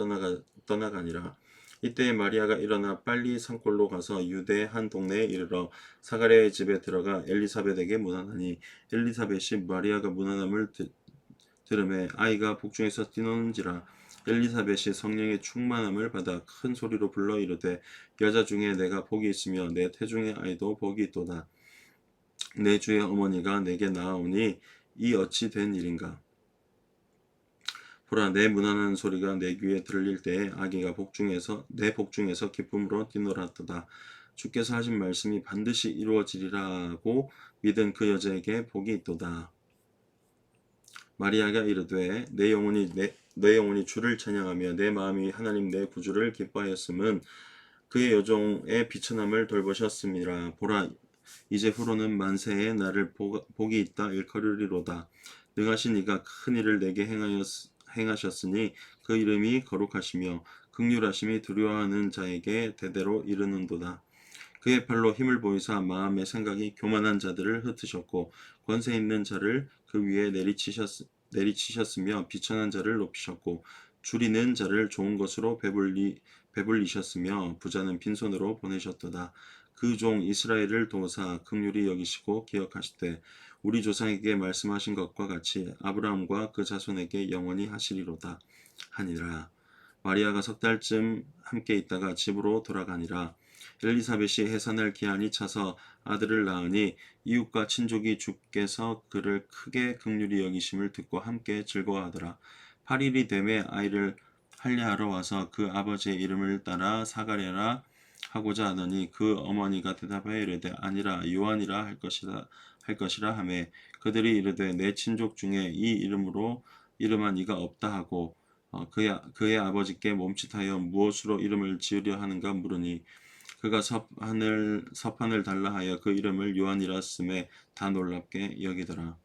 떠나가니라. 이때 마리아가 일어나 빨리 산골로 가서 유대 한 동네에 이르러 사가랴의 집에 들어가 엘리사벳에게 문안하니 엘리사벳이 마리아가 문안함을 들음에 아이가 복중에서 뛰노는지라. 엘리사벳이 성령의 충만함을 받아 큰 소리로 불러 이르되 여자 중에 내가 복이 있으며 내 태중의 아이도 복이 있도다. 내 주의 어머니가 내게 나아오니 이 어찌 된 일인가. 보라, 내 문안하는 소리가 내 귀에 들릴 때에 아기가 내 복중에서 기쁨으로 뛰놀았도다. 주께서 하신 말씀이 반드시 이루어지리라고 믿은 그 여자에게 복이 있도다. 마리아가 이르되 내 영혼이 주를 찬양하며 내 마음이 하나님 내 구주를 기뻐하였음은 그의 여종의 비천함을 돌보셨음이라. 보라, 이제 후로는 만세에 나를 복이 있다 일컬으리로다. 능하신 이가 큰 일을 내게 행하셨으니 그 이름이 거룩하시며 긍휼하심이 두려워하는 자에게 대대로 이르는도다. 그의 팔로 힘을 보이사 마음의 생각이 교만한 자들을 흩으셨고 권세 있는 자를 그 위에 내리치셨으며 비천한 자를 높이셨고 줄이는 자를 좋은 것으로 배불리셨으며 부자는 빈손으로 보내셨도다. 그 종 이스라엘을 도우사 긍휼히 여기시고 기억하시되 우리 조상에게 말씀하신 것과 같이 아브라함과 그 자손에게 영원히 하시리로다 하니라. 마리아가 6달쯤 함께 있다가 집으로 돌아가니라. 엘리사벳이 해산할 기한이 차서 아들을 낳으니 이웃과 친족이 주께서 그를 크게 긍휼히 여기심을 듣고 함께 즐거워하더라. 8일이 되매 아이를 할례하러 와서 그 아버지의 이름을 따라 사가랴라 하고자 하더니 그 어머니가 대답하여 이르되 아니라 요한이라 할 것이라 하매 그들이 이르되 내 친족 중에 이 이름으로 이름한 이가 없다 하고 그의 아버지께 몸짓하여 무엇으로 이름을 지으려 하는가 물으니 그가 서판을 달라 하여 그 이름을 요한이라 쓰매 다 놀랍게 여기더라.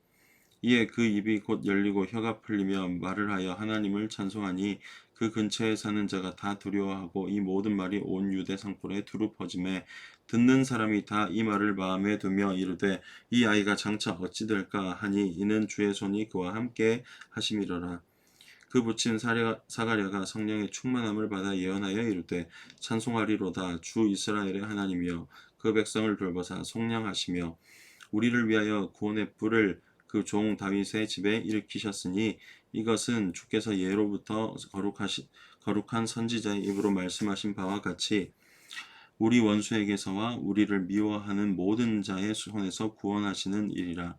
이에 그 입이 곧 열리고 혀가 풀리며 말을 하여 하나님을 찬송하니 그 근처에 사는 자가 다 두려워하고 이 모든 말이 온 유대 산골에 두루 퍼지매 듣는 사람이 다 이 말을 마음에 두며 이르되 이 아이가 장차 어찌 될까 하니 이는 주의 손이 그와 함께 하심이로라. 그 부친 사가랴가 성령의 충만함을 받아 예언하여 이르되 찬송하리로다. 주 이스라엘의 하나님이여 그 백성을 돌보사 속량하시며 우리를 위하여 구원의 뿔을 그 종 다윗의 집에 일으키셨으니 이것은 주께서 예로부터 거룩한 선지자의 입으로 말씀하신 바와 같이 우리 원수에게서와 우리를 미워하는 모든 자의 손에서 구원하시는 일이라.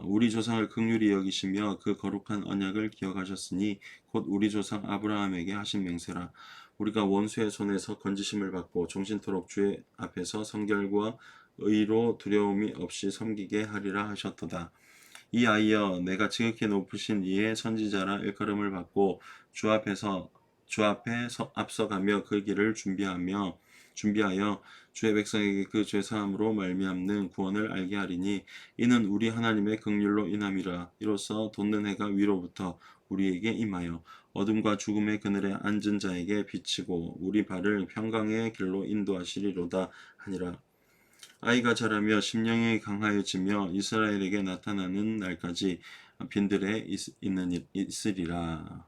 우리 조상을 긍휼히 여기시며 그 거룩한 언약을 기억하셨으니 곧 우리 조상 아브라함에게 하신 맹세라. 우리가 원수의 손에서 건지심을 받고 종신토록 주의 앞에서 성결과 의로 두려움이 없이 섬기게 하리라 하셨도다. 이 아이여 내가 지극히 높으신 이의 선지자라 일컬음을 받고 주 앞에 앞서가며 그 길을 준비하여 주의 백성에게 그 죄사함으로 말미암는 구원을 알게 하리니 이는 우리 하나님의 긍휼로 인함이라. 이로써 돋는 해가 위로부터 우리에게 임하여 어둠과 죽음의 그늘에 앉은 자에게 비치고 우리 발을 평강의 길로 인도하시리로다 하니라. 아이가 자라며 심령이 강하여지며 이스라엘에게 나타나는 날까지 빈들에 있으니라.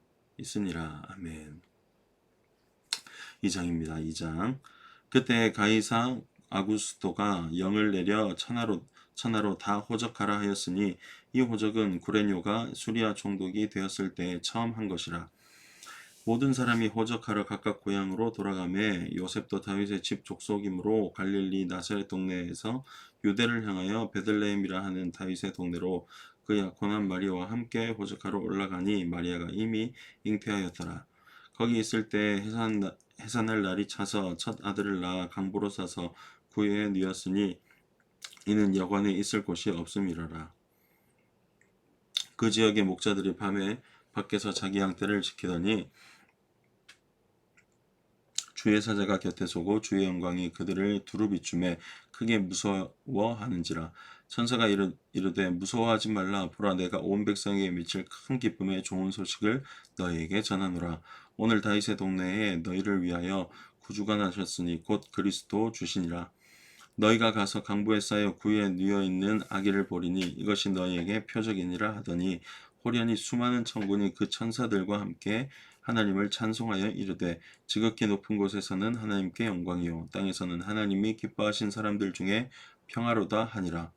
아멘. 2장입니다. 2장. 그때 가이사 아구스토가 영을 내려 천하로 다 호적하라 하였으니 이 호적은 구레뇨가 수리아 총독이 되었을 때 처음 한 것이라. 모든 사람이 호적하러 각각 고향으로 돌아가매 요셉도 다윗의 집 족속이므로 갈릴리 나사렛 동네에서 유대를 향하여 베들레헴이라 하는 다윗의 동네로 그 약혼한 마리아와 함께 호적하러 올라가니 마리아가 이미 잉태하였더라. 거기 있을 때 해산할 날이 차서 첫 아들을 낳아 강보로 싸서 구유에 뉘었으니 이는 여관에 있을 곳이 없음이라라. 그 지역의 목자들이 밤에 밖에서 자기 양떼를 지키더니 주의 사자가 곁에 서고 주의 영광이 그들을 두루 비추매 크게 무서워하는지라. 천사가 이르되 무서워하지 말라. 보라, 내가 온 백성에게 미칠 큰 기쁨의 좋은 소식을 너희에게 전하노라. 오늘 다윗의 동네에 너희를 위하여 구주가 나셨으니 곧 그리스도 주시니라. 너희가 가서 강부에 쌓여 구유에 누워 있는 아기를 보리니 이것이 너희에게 표적이니라 하더니 호련히 수많은 천군이 그 천사들과 함께 하나님을 찬송하여 이르되 지극히 높은 곳에서는 하나님께 영광이요 땅에서는 하나님이 기뻐하신 사람들 중에 평화로다 하니라.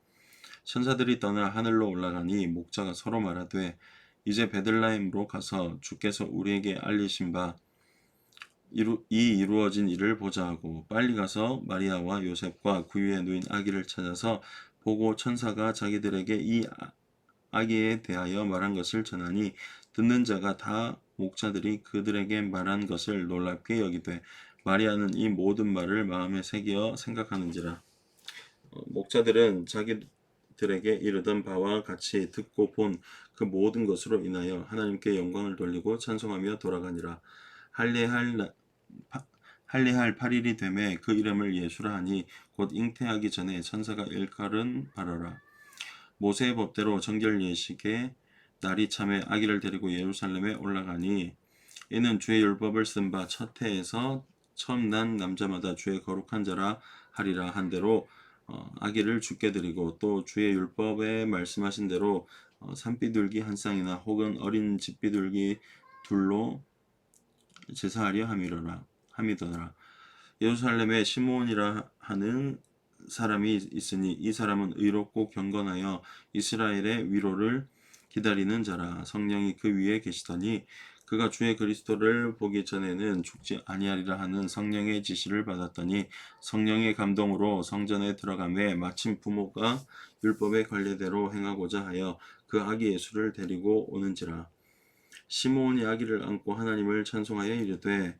천사들이 떠나 하늘로 올라가니 목자가 서로 말하되 이제 베들레헴으로 가서 주께서 우리에게 알리신 바 이루어진 일을 보자 하고 빨리 가서 마리아와 요셉과 구유에 누인 아기를 찾아서 보고 천사가 자기들에게 이 아기에 대하여 말한 것을 전하니 듣는 자가 다 목자들이 그들에게 말한 것을 놀랍게 여기되 마리아는 이 모든 말을 마음에 새겨 생각하는지라. 목자들은 자기들에게 이르던 바와 같이 듣고 본 그 모든 것으로 인하여 하나님께 영광을 돌리고 찬송하며 돌아가니라. 할례할 8일이 되매 그 이름을 예수라 하니 곧 잉태하기 전에 천사가 일컬은 바라라. 모세의 법대로 정결 예식의 날이 참에 아기를 데리고 예루살렘에 올라가니 이는 주의 율법을 쓴 바 첫 해에서 처음 난 남자마다 주의 거룩한 자라 하리라 한 대로 아기를 주께 드리고 또 주의 율법에 말씀하신 대로 산비둘기 한 쌍이나 혹은 어린 집비둘기 둘로 제사하려 함이더라. 예루살렘에 시므온이라 하는 사람이 있으니 이 사람은 의롭고 경건하여 이스라엘의 위로를 기다리는 자라. 성령이 그 위에 계시더니 그가 주의 그리스도를 보기 전에는 죽지 아니하리라 하는 성령의 지시를 받았더니 성령의 감동으로 성전에 들어가매 마침 부모가 율법의 관례대로 행하고자 하여 그 아기 예수를 데리고 오는지라. 시므온이 아기를 안고 하나님을 찬송하여 이르되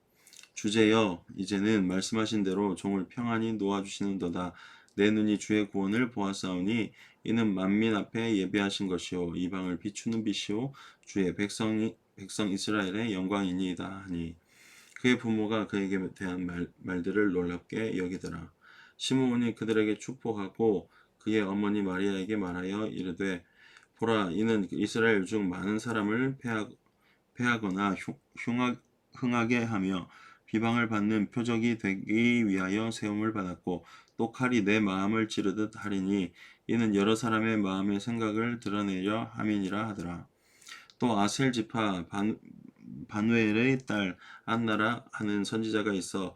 주제여 이제는 말씀하신 대로 종을 평안히 놓아주시는도다. 내 눈이 주의 구원을 보았사오니 이는 만민 앞에 예배하신 것이요 이방을 비추는 빛이요 주의 백성 이스라엘의 영광이니이다 하니 그의 부모가 그에게 대한 말들을 놀랍게 여기더라. 시므온이 그들에게 축복하고 그의 어머니 마리아에게 말하여 이르되 보라, 이는 이스라엘 중 많은 사람을 패하거나 흥하게 하며 비방을 받는 표적이 되기 위하여 세움을 받았고 또 칼이 내 마음을 찌르듯 하리니 이는 여러 사람의 마음의 생각을 드러내려 함이니라 하더라. 또 아셀 지파 바누엘의 딸 안나라 하는 선지자가 있어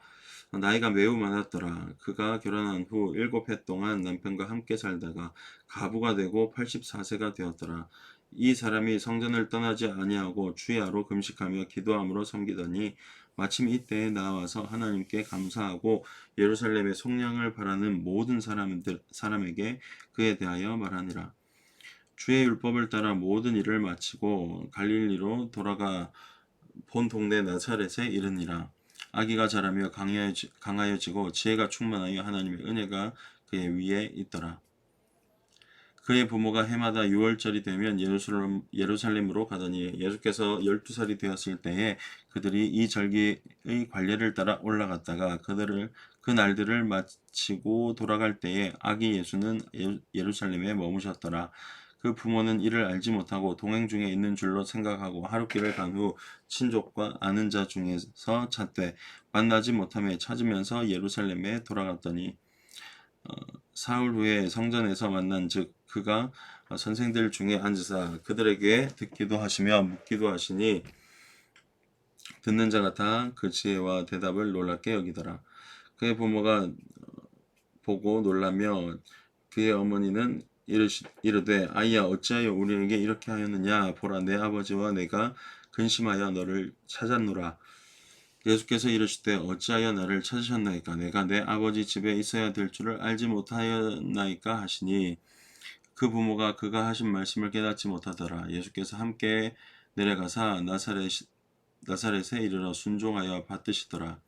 나이가 매우 많았더라. 그가 결혼한 후 7해 동안 남편과 함께 살다가 가부가 되고 84세가 되었더라. 이 사람이 성전을 떠나지 아니하고 주야로 금식하며 기도함으로 섬기더니 마침 이때에 나와서 하나님께 감사하고 예루살렘의 속량을 바라는 모든 사람에게 그에 대하여 말하니라. 주의 율법을 따라 모든 일을 마치고 갈릴리로 돌아가 본 동네 나사렛에 이르니라. 아기가 자라며 강하여지고 지혜가 충만하여 하나님의 은혜가 그의 위에 있더라. 그의 부모가 해마다 6월절이 되면 예루살렘으로 가더니 예수께서 12살이 되었을 때에 그들이 이 절기의 관례를 따라 올라갔다가 그 날들을 마치고 돌아갈 때에 아기 예수는 예루살렘에 머무셨더라. 그 부모는 이를 알지 못하고 동행 중에 있는 줄로 생각하고 하룻길을 간 후 친족과 아는 자 중에서 찾되 만나지 못하며 찾으면서 예루살렘에 돌아갔더니 사흘 후에 성전에서 만난 즉 그가 선생들 중에 앉으사 그들에게 듣기도 하시며 묻기도 하시니 듣는 자가 다 그 지혜와 대답을 놀랍게 여기더라. 그의 부모가 보고 놀라며 그의 어머니는 이르되 아이야 어찌하여 우리에게 이렇게 하였느냐 보라 내 아버지와 내가 근심하여 너를 찾았노라. 예수께서 이르시되 어찌하여 나를 찾으셨나이까 내가 내 아버지 집에 있어야 될 줄을 알지 못하였나이까 하시니 그 부모가 그가 하신 말씀을 깨닫지 못하더라. 예수께서 함께 내려가사 나사렛에 이르러 순종하여 받드시더라.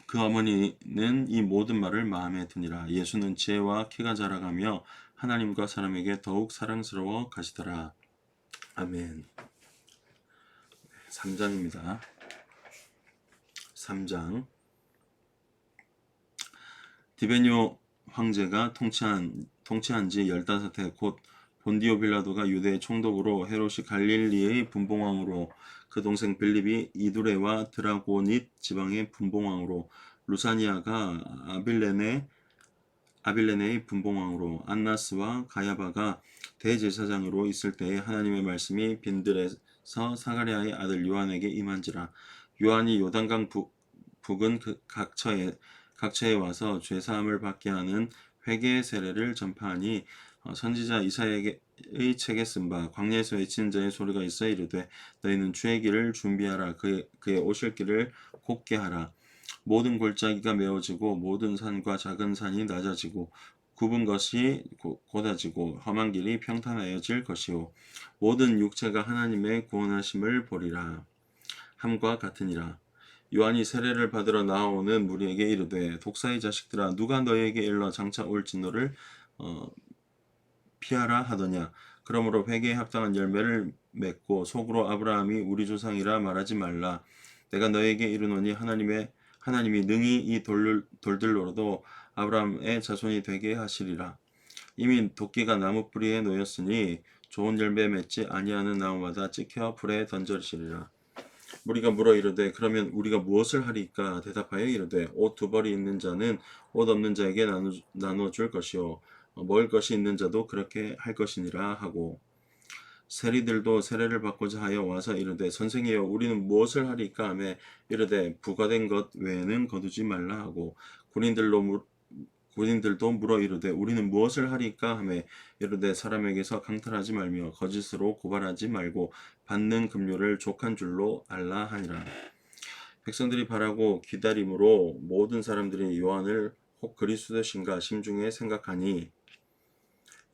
그 어머니는 이 모든 말을 마음에 드니라. 예수는 지혜와 키가 자라가며 하나님과 사람에게 더욱 사랑스러워 가시더라. 아멘. 3장입니다. 3장. 디베뇨 황제가 통치한 지 15해 곧 본디오 빌라도가 유대의 총독으로 헤롯이 갈릴리의 분봉왕으로 그 동생 빌립이 이두레와 드라고닛 지방의 분봉왕으로 루사니아가 아빌레네의 분봉왕으로 안나스와 가야바가 대제사장으로 있을 때에 하나님의 말씀이 빈들에서 사가랴의 아들 요한에게 임한지라. 요한이 요단강 북은 그 각처에 와서 죄사함을 받게 하는 회개의 세례를 전파하니 선지자 이사야의 책에 쓴 바 광야에서 외치는 자의 소리가 있어 이르되 너희는 주의 길을 준비하라. 그의 오실 길을 곧게 하라. 모든 골짜기가 메워지고 모든 산과 작은 산이 낮아지고 굽은 것이 곧아지고 험한 길이 평탄하여질 것이요 모든 육체가 하나님의 구원하심을 보리라. 함과 같으니라. 요한이 세례를 받으러 나오는 무리에게 이르되 독사의 자식들아 누가 너희에게 일러 장차 올 진노를 피하라 하더냐. 그러므로 회개에 합당한 열매를 맺고 속으로 아브라함이 우리 조상이라 말하지 말라. 내가 너희에게 이르노니 하나님이 능히 이 돌들로도 아브라함의 자손이 되게 하시리라. 이미 도끼가 나무 뿌리에 놓였으니 좋은 열매 맺지 아니하는 나무마다 찍혀 불에 던져지리라. 무리가 물어 이르되 그러면 우리가 무엇을 하리까? 대답하여 이르되 옷 2벌이 있는 자는 옷 없는 자에게 나눠줄 것이요 먹을 것이 있는 자도 그렇게 할 것이니라 하고 세리들도 세례를 받고자 하여 와서 이르되 선생이여 우리는 무엇을 하리까 하매 이르되 부과된 것 외에는 거두지 말라 하고 군인들도 물어 이르되 우리는 무엇을 하리까 하매 이르되 사람에게서 강탈하지 말며 거짓으로 고발하지 말고 받는 급료를 족한 줄로 알라 하니라. 백성들이 바라고 기다림으로 모든 사람들이 요한을 혹 그리스도신가 심중에 생각하니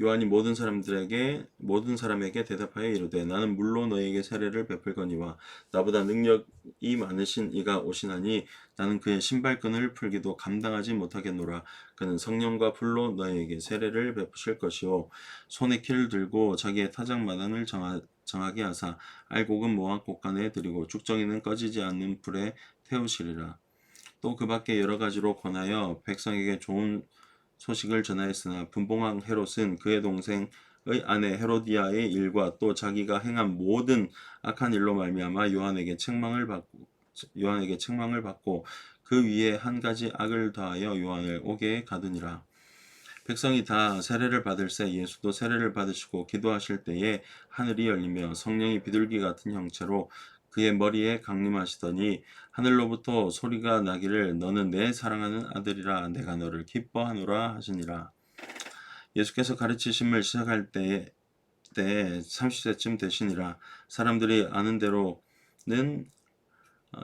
요한이 모든 사람에게 대답하여 이르되 나는 물로 너희에게 세례를 베풀거니와 나보다 능력이 많으신 이가 오시나니 나는 그의 신발끈을 풀기도 감당하지 못하겠노라. 그는 성령과 불로 너희에게 세례를 베푸실 것이요 손에 키를 들고 자기의 타작마당을 정하게 하사 알곡은 모아 곳간에 들이고 죽정이는 꺼지지 않는 불에 태우시리라. 또 그 밖에 여러 가지로 권하여 백성에게 좋은 소식을 전하였으나 분봉왕 헤롯은 그의 동생의 아내 헤로디아의 일과 또 자기가 행한 모든 악한 일로 말미암아 요한에게 책망을 받고 그 위에 한 가지 악을 더하여 요한을 옥에 가두니라. 백성이 다 세례를 받을새 예수도 세례를 받으시고 기도하실 때에 하늘이 열리며 성령이 비둘기 같은 형체로 그의 머리에 강림하시더니 하늘로부터 소리가 나기를 너는 내 사랑하는 아들이라 내가 너를 기뻐하노라 하시니라. 예수께서 가르치심을 시작할 때에 30세쯤 되시니라. 사람들이 아는 대로는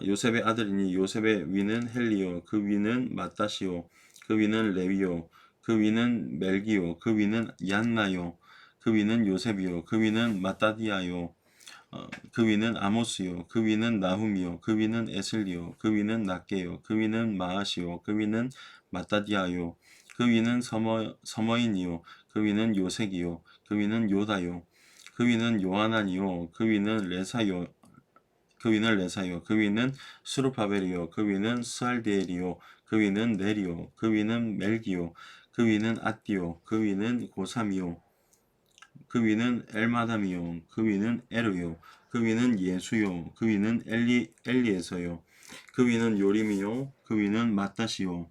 요셉의 아들이니 요셉의 위는 헬리요 그 위는 마따시요 그 위는 레위요 그 위는 멜기요 그 위는 얀나요 그 위는 요셉이요 그 위는 마따디아요 그 위는 아모스요 그 위는 나훔이요 그 위는 에슬리요 그 위는 낫게요 그 위는 마아시요 그 위는 마따디아요 그 위는 서머인이요 그 위는 요색이요 그 위는 요다요 그 위는 요하나니요 그 위는 레사요 그 위는 수르바벨이요 그 위는 스알디엘이요 그 위는 네리요 그 위는 멜기요 그 위는 앗디요 그 위는 고삼이요 그 위는 엘마담이요 그 위는 에르요 그 위는 예수요 그 위는 엘리에서요 그 위는 요림이요 그 위는 마따시요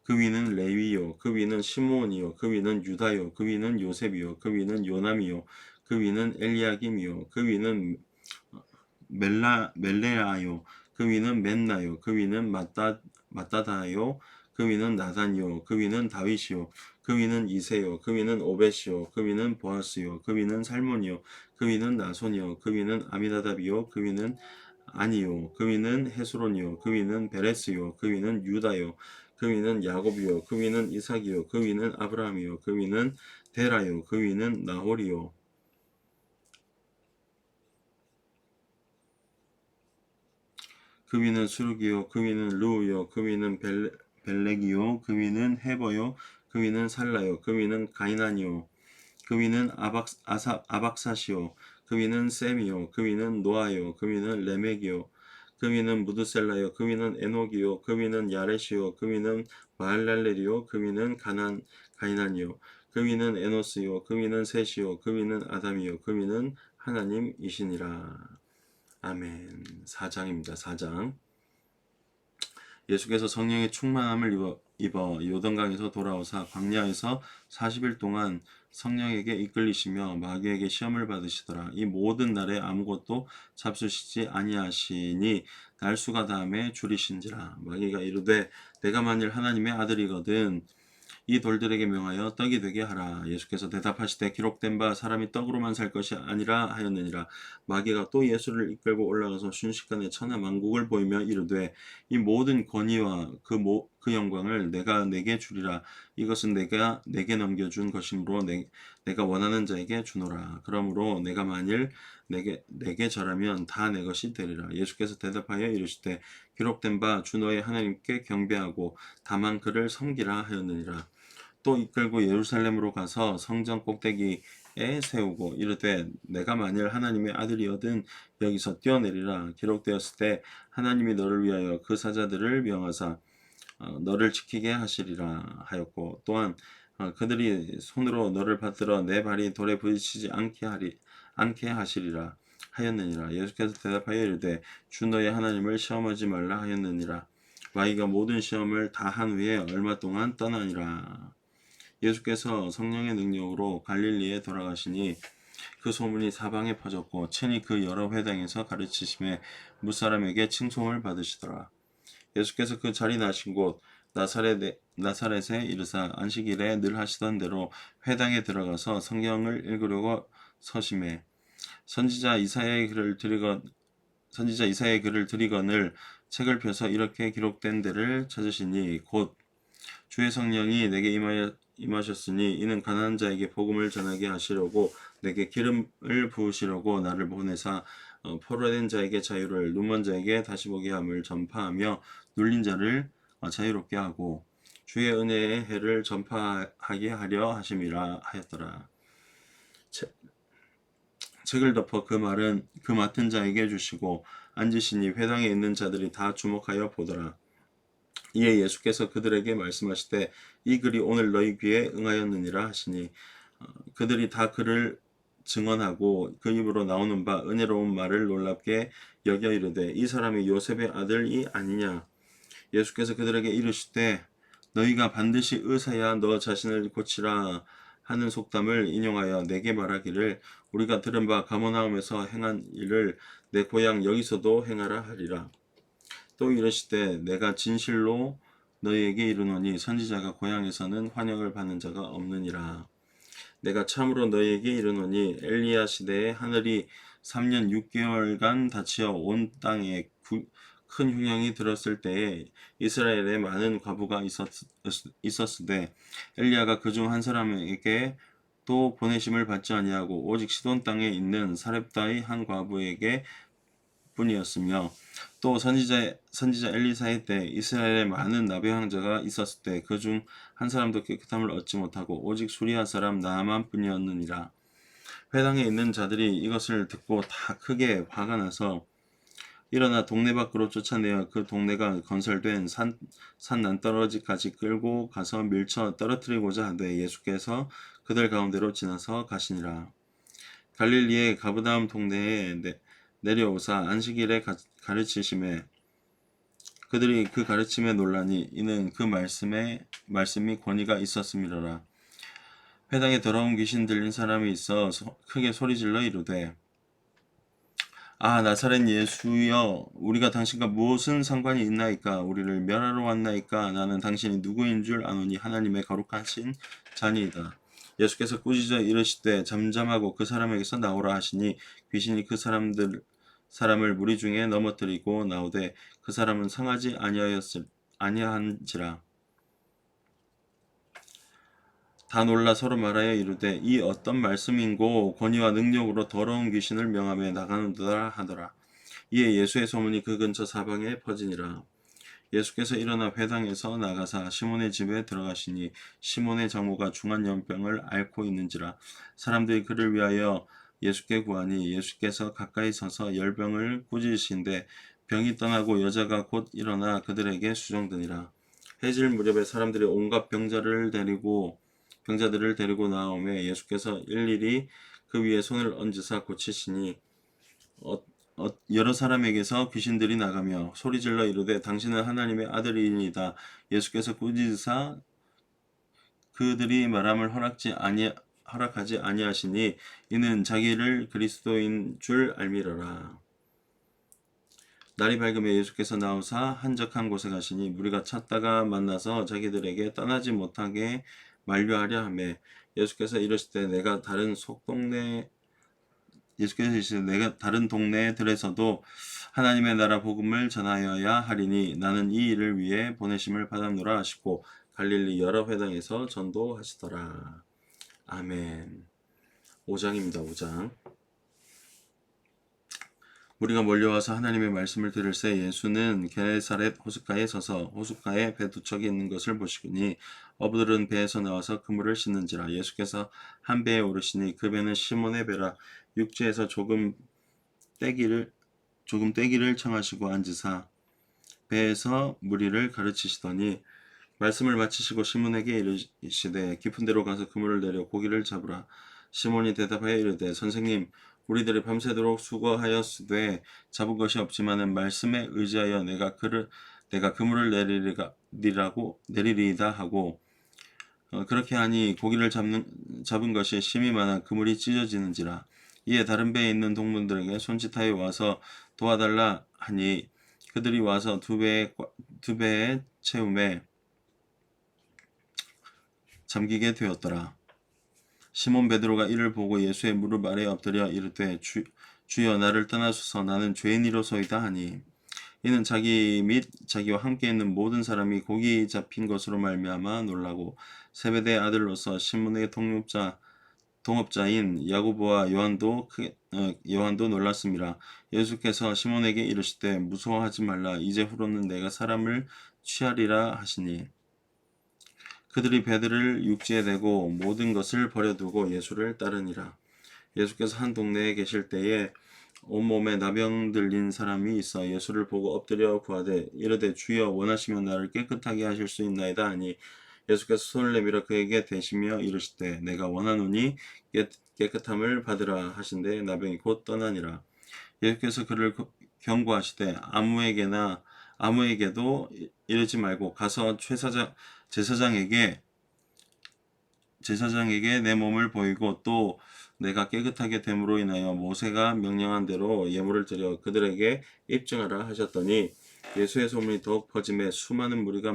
그 위는 레위요 그 위는 시므온이요 그 위는 유다요 그 위는 요셉이요 그 위는 요남이요 그 위는 엘리야김이요 그 위는 멜레아요 그 위는 맨나요 그 위는 마따다요 그 위는 나단이요 그 위는 다윗이요 그 위는 이세요 그 위는 오벳이요 그 위는 보아스요 그 위는 살몬이요 그 위는 나손이요 그 위는 아미나답이요 그 위는 아니요 그 위는 헤스론이요 그 위는 베레스요 그 위는 유다요 그 위는 야곱이요 그 위는 이삭이요 그 위는 아브라함이요 그 위는 데라요 그 위는 나홀이요 그 위는 수룩이요 그 위는 르우요 그 위는 벨렉이요 그 위는 헤버요 그 위는 살라요 그 위는 가이난이요 그 위는 아박사시요 그 위는 셈이요 그 위는 노아요 그 위는 레멕이요 그 위는 무드셀라요 그 위는 에녹이요 그 위는 야렛이요 그 위는 마할랄렐이요 그 위는 가이난이요 그 위는 에노스요 그 위는 셋이요 그 위는 아담이요 그 위는 하나님이시니라. 아멘. 4장입니다. 4장. 예수께서 성령의 충만함을 입어 요단강에서 돌아오사 광야에서 40일 동안 성령에게 이끌리시며 마귀에게 시험을 받으시더라. 이 모든 날에 아무것도 잡수시지 아니하시니 날수가 다음에 줄이신지라. 마귀가 이르되 내가 만일 하나님의 아들이거든 이 돌들에게 명하여 떡이 되게 하라. 예수께서 대답하시되 기록된 바 사람이 떡으로만 살 것이 아니라 하였느니라. 마귀가 또 예수를 이끌고 올라가서 순식간에 천하 만국을 보이며 이르되 이 모든 권위와 그 영광을 내가 내게 주리라. 이것은 내가 내게 넘겨준 것이므로 내가 원하는 자에게 주노라. 그러므로 내가 만일 내게 절하면 다 내 것이 되리라. 예수께서 대답하여 이르시되 기록된 바 주 너의 하나님께 경배하고 다만 그를 섬기라 하였느니라. 또 이끌고 예루살렘으로 가서 성전 꼭대기에 세우고 이르되 내가 만일 하나님의 아들이거든 여기서 뛰어내리라. 기록되었을 때 하나님이 너를 위하여 그 사자들을 명하사 너를 지키게 하시리라 하였고 또한 그들이 손으로 너를 받들어 내 발이 돌에 부딪히지 않게 하시리라 하였느니라. 예수께서 대답하여 이르되 주 너의 하나님을 시험하지 말라 하였느니라. 마귀가 모든 시험을 다 한 후에 얼마 동안 떠나니라. 예수께서 성령의 능력으로 갈릴리에 돌아가시니 그 소문이 사방에 퍼졌고 친히 그 여러 회당에서 가르치심에 무사람에게 칭송을 받으시더라. 예수께서 그 자리 나신 곳 나사렛에 이르사 안식일에 늘 하시던 대로 회당에 들어가서 성경을 읽으려고 서심해 선지자 이사야의 글을 드리거늘 책을 펴서 이렇게 기록된 데를 찾으시니 곧 주의 성령이 내게 임하셨으니 이는 가난한 자에게 복음을 전하게 하시려고 내게 기름을 부으시려고 나를 보내사 포로된 자에게 자유를 눈먼 자에게 다시 보게 함을 전파하며 눌린 자를 자유롭게 하고 주의 은혜의 해를 전파하게 하려 하심이라 하였더라. 책을 덮어 그 말은 그 맡은 자에게 주시고 앉으시니 회당에 있는 자들이 다 주목하여 보더라. 이에 예수께서 그들에게 말씀하시되 이 글이 오늘 너희 귀에 응하였느니라 하시니 그들이 다 그를 증언하고 그 입으로 나오는 바 은혜로운 말을 놀랍게 여겨 이르되 이 사람이 요셉의 아들이 아니냐. 예수께서 그들에게 이르시되 너희가 반드시 의사야 너 자신을 고치라 하는 속담을 인용하여 내게 말하기를 우리가 들은 바 가버나움에서 행한 일을 내 고향 여기서도 행하라 하리라. 또 이르시되 내가 진실로 너희에게 이르노니 선지자가 고향에서는 환영을 받는 자가 없느니라. 내가 참으로 너희에게 이르노니 엘리야 시대에 하늘이 3년 6개월간 닫히어 온 땅에 큰 흉령이 들었을 때에 이스라엘에 많은 과부가 있었으되 엘리야가 그중 한 사람에게 또 보내심을 받지 아니하고 오직 시돈 땅에 있는 사렙다의 한 과부에게 뿐이었으며 또 선지자 엘리사의 때 이스라엘에 많은 나베 황제가 있었을 때 그중 한 사람도 깨끗함을 얻지 못하고 오직 수리아 사람 나아만 뿐이었느니라. 회당에 있는 자들이 이것을 듣고 다 크게 화가 나서 일어나 동네 밖으로 쫓아내어 그 동네가 건설된 산 난떨어지까지 끌고 가서 밀쳐 떨어뜨리고자 하되 예수께서 그들 가운데로 지나서 가시니라. 갈릴리의 가브다움 동네에 내려오사 안식일에 가르치심에 그들이 그 가르침에 놀라니 이는 그 말씀이 권위가 있었음이로라. 회당에 더러운 귀신 들린 사람이 있어 크게 소리질러 이르되 나사렛 예수여 우리가 당신과 무엇은 상관이 있나이까. 우리를 멸하러 왔나이까. 나는 당신이 누구인 줄 아노니 하나님의 거룩하신 자니이다. 예수께서 꾸짖어 이르시되 잠잠하고 그 사람에게서 나오라 하시니 귀신이 그 사람을 무리 중에 넘어뜨리고 나오되 그 사람은 상하지 아니한지라. 다 놀라 서로 말하여 이르되 이 어떤 말씀인고 권위와 능력으로 더러운 귀신을 명하며 나가는도다 하더라. 이에 예수의 소문이 그 근처 사방에 퍼지니라. 예수께서 일어나 회당에서 나가사 시몬의 집에 들어가시니 시몬의 장모가 중한 연병을 앓고 있는지라. 사람들이 그를 위하여 예수께 구하니 예수께서 가까이 서서 열병을 꾸짖으신데 병이 떠나고 여자가 곧 일어나 그들에게 수종드니라. 해질 무렵에 사람들이 온갖 병자들을 데리고 나오매 예수께서 일일이 그 위에 손을 얹으사 고치시니 여러 사람에게서 귀신들이 나가며 소리질러 이르되 당신은 하나님의 아들이니이다. 예수께서 꾸짖으사 그들이 말함을 허락하지 아니하시니 이는 자기를 그리스도인 줄 알미러라. 날이 밝음에 예수께서 나오사 한적한 곳에 가시니 무리가 찾다가 만나서 자기들에게 떠나지 못하게 만류하려 하며 예수께서 이르시되 내가 다른 동네에 들에서도 하나님의 나라 복음을 전하여야 하리니 나는 이 일을 위해 보내심을 받았노라 하시고 갈릴리 여러 회당에서 전도하시더라. 아멘. 5장입니다. 5장. 무리가 몰려와서 하나님의 말씀을 들을새 예수는 게네사렛 호숫가에 서서 호숫가에 배 두 척이 있는 것을 보시니 어부들은 배에서 나와서 그물을 씻는지라. 예수께서 한 배에 오르시니 그 배는 시몬의 배라. 육지에서 조금 떼기를 청하시고 앉으사 배에서 무리를 가르치시더니 말씀을 마치시고 시몬에게 이르시되 깊은 데로 가서 그물을 내려 고기를 잡으라. 시몬이 대답하여 이르되 선생님 우리들이 밤새도록 수고하였으되 잡은 것이 없지만은 말씀에 의지하여 내가 그물을 내리리이다 하고 그렇게 하니 고기를 잡은 것이 심이 많아 그물이 찢어지는지라. 이에 다른 배에 있는 동문들에게 손짓하여 와서 도와달라 하니 그들이 와서 두 배에 채움에 잠기게 되었더라. 시몬 베드로가 이를 보고 예수의 무릎 아래 엎드려 이르되 주여 나를 떠나소서 나는 죄인이로소이다 하니 이는 자기 및 자기와 함께 있는 모든 사람이 고기 잡힌 것으로 말미암아 놀라고 세베대의 아들로서 시몬의 동업자인 야고보와 요한도 놀랐습니다. 예수께서 시몬에게 이르시되 무서워하지 말라 이제 후로는 내가 사람을 취하리라 하시니 그들이 배들을 육지에 대고 모든 것을 버려두고 예수를 따르니라. 예수께서 한 동네에 계실 때에 온몸에 나병 들린 사람이 있어 예수를 보고 엎드려 구하되 이르되 주여 원하시면 나를 깨끗하게 하실 수 있나이다 하니 예수께서 손을 내밀어 그에게 대시며 이르시되 내가 원하노니 깨끗함을 받으라 하신데 나병이 곧 떠나니라. 예수께서 그를 경고하시되 아무에게도 이르지 말고 가서 제사장에게 내 몸을 보이고 또 내가 깨끗하게 됨으로 인하여 모세가 명령한 대로 예물을 드려 그들에게 입증하라 하셨더니 예수의 소문이 더욱 퍼짐에 수많은 무리가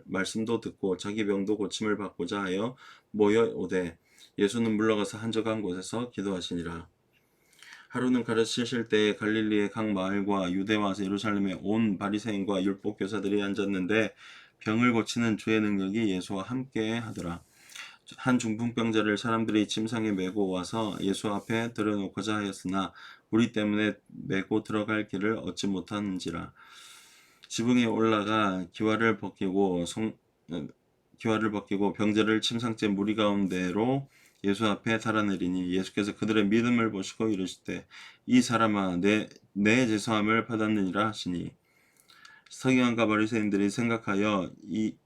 말씀도 듣고 자기 병도 고침을 받고자 하여 모여 오되 예수는 물러가서 한적한 곳에서 기도하시니라. 하루는 가르치실 때에 갈릴리의 각 마을과 유대와 예루살렘에 온 바리새인과 율법 교사들이 앉았는데 병을 고치는 주의 능력이 예수와 함께 하더라. 한 중풍병자를 사람들이 침상에 메고 와서 예수 앞에 들여놓고자 하였으나 우리 때문에 메고 들어갈 길을 얻지 못하는지라. 지붕에 올라가 기와를 벗기고 병자를 침상째 무리 가운데로 예수 앞에 달아내리니 예수께서 그들의 믿음을 보시고 이르시되 이 사람아 내 죄사함을 받았느니라 하시니 서기관과 바리새인들이 생각하여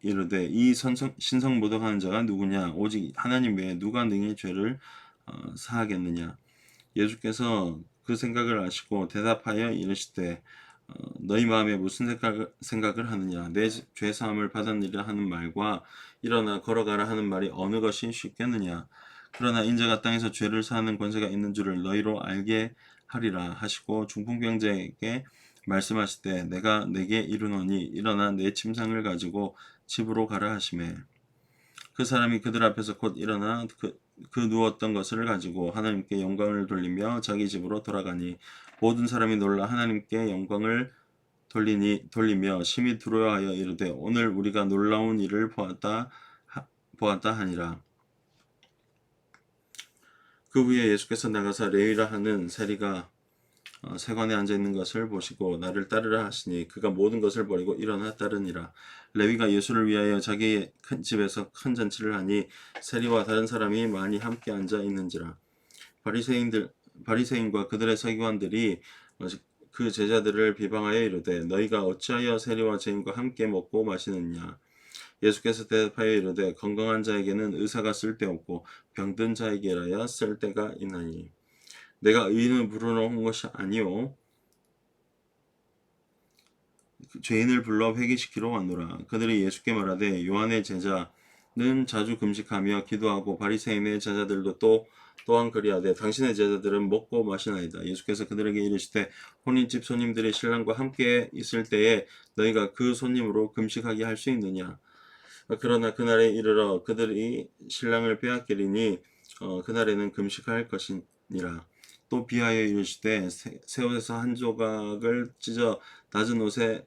이르되 이 신성모독하는 자가 누구냐 오직 하나님 외에 누가 능히 죄를 사하겠느냐. 예수께서 그 생각을 아시고 대답하여 이르시되 너희 마음에 무슨 생각을 하느냐 내 죄사함을 받았느니라 하는 말과 일어나 걸어가라 하는 말이 어느 것이 쉽겠느냐. 그러나 인자가 땅에서 죄를 사하는 권세가 있는 줄을 너희로 알게 하리라 하시고 중풍병자에게 말씀하시되 내가 내게 이르노니 일어나 내 침상을 가지고 집으로 가라 하시매 그 사람이 그들 앞에서 곧 일어나 그 누웠던 것을 가지고 하나님께 영광을 돌리며 자기 집으로 돌아가니 모든 사람이 놀라 하나님께 영광을 돌리며 심히 두려워하여 이르되 오늘 우리가 놀라운 일을 보았다 하니라. 그 후에 예수께서 나가사 레위라 하는 세리가 세관에 앉아 있는 것을 보시고 나를 따르라 하시니 그가 모든 것을 버리고 일어나 따르니라. 레위가 예수를 위하여 자기의 큰 집에서 큰 잔치를 하니 세리와 다른 사람이 많이 함께 앉아 있는지라. 바리새인과 그들의 서기관들이 그 제자들을 비방하여 이르되 너희가 어찌하여 세리와 죄인과 함께 먹고 마시느냐. 예수께서 대답하여 이르되 건강한 자에게는 의사가 쓸데없고 병든 자에게라야 쓸데가 있나니 내가 의인을 부르러 온 것이 아니요 죄인을 불러 회개시키러 왔노라. 그들이 예수께 말하되 요한의 제자는 자주 금식하며 기도하고 바리새인의 제자들도 또한 그리하되 당신의 제자들은 먹고 마시나이다. 예수께서 그들에게 이르시되 혼인집 손님들이 신랑과 함께 있을 때에 너희가 그 손님으로 금식하게 할 수 있느냐. 그러나 그날에 이르러 그들이 신랑을 빼앗기리니 그날에는 금식할 것이니라. 또 비하여 이르시되 새 옷에서 한 조각을 찢어 낮은 옷에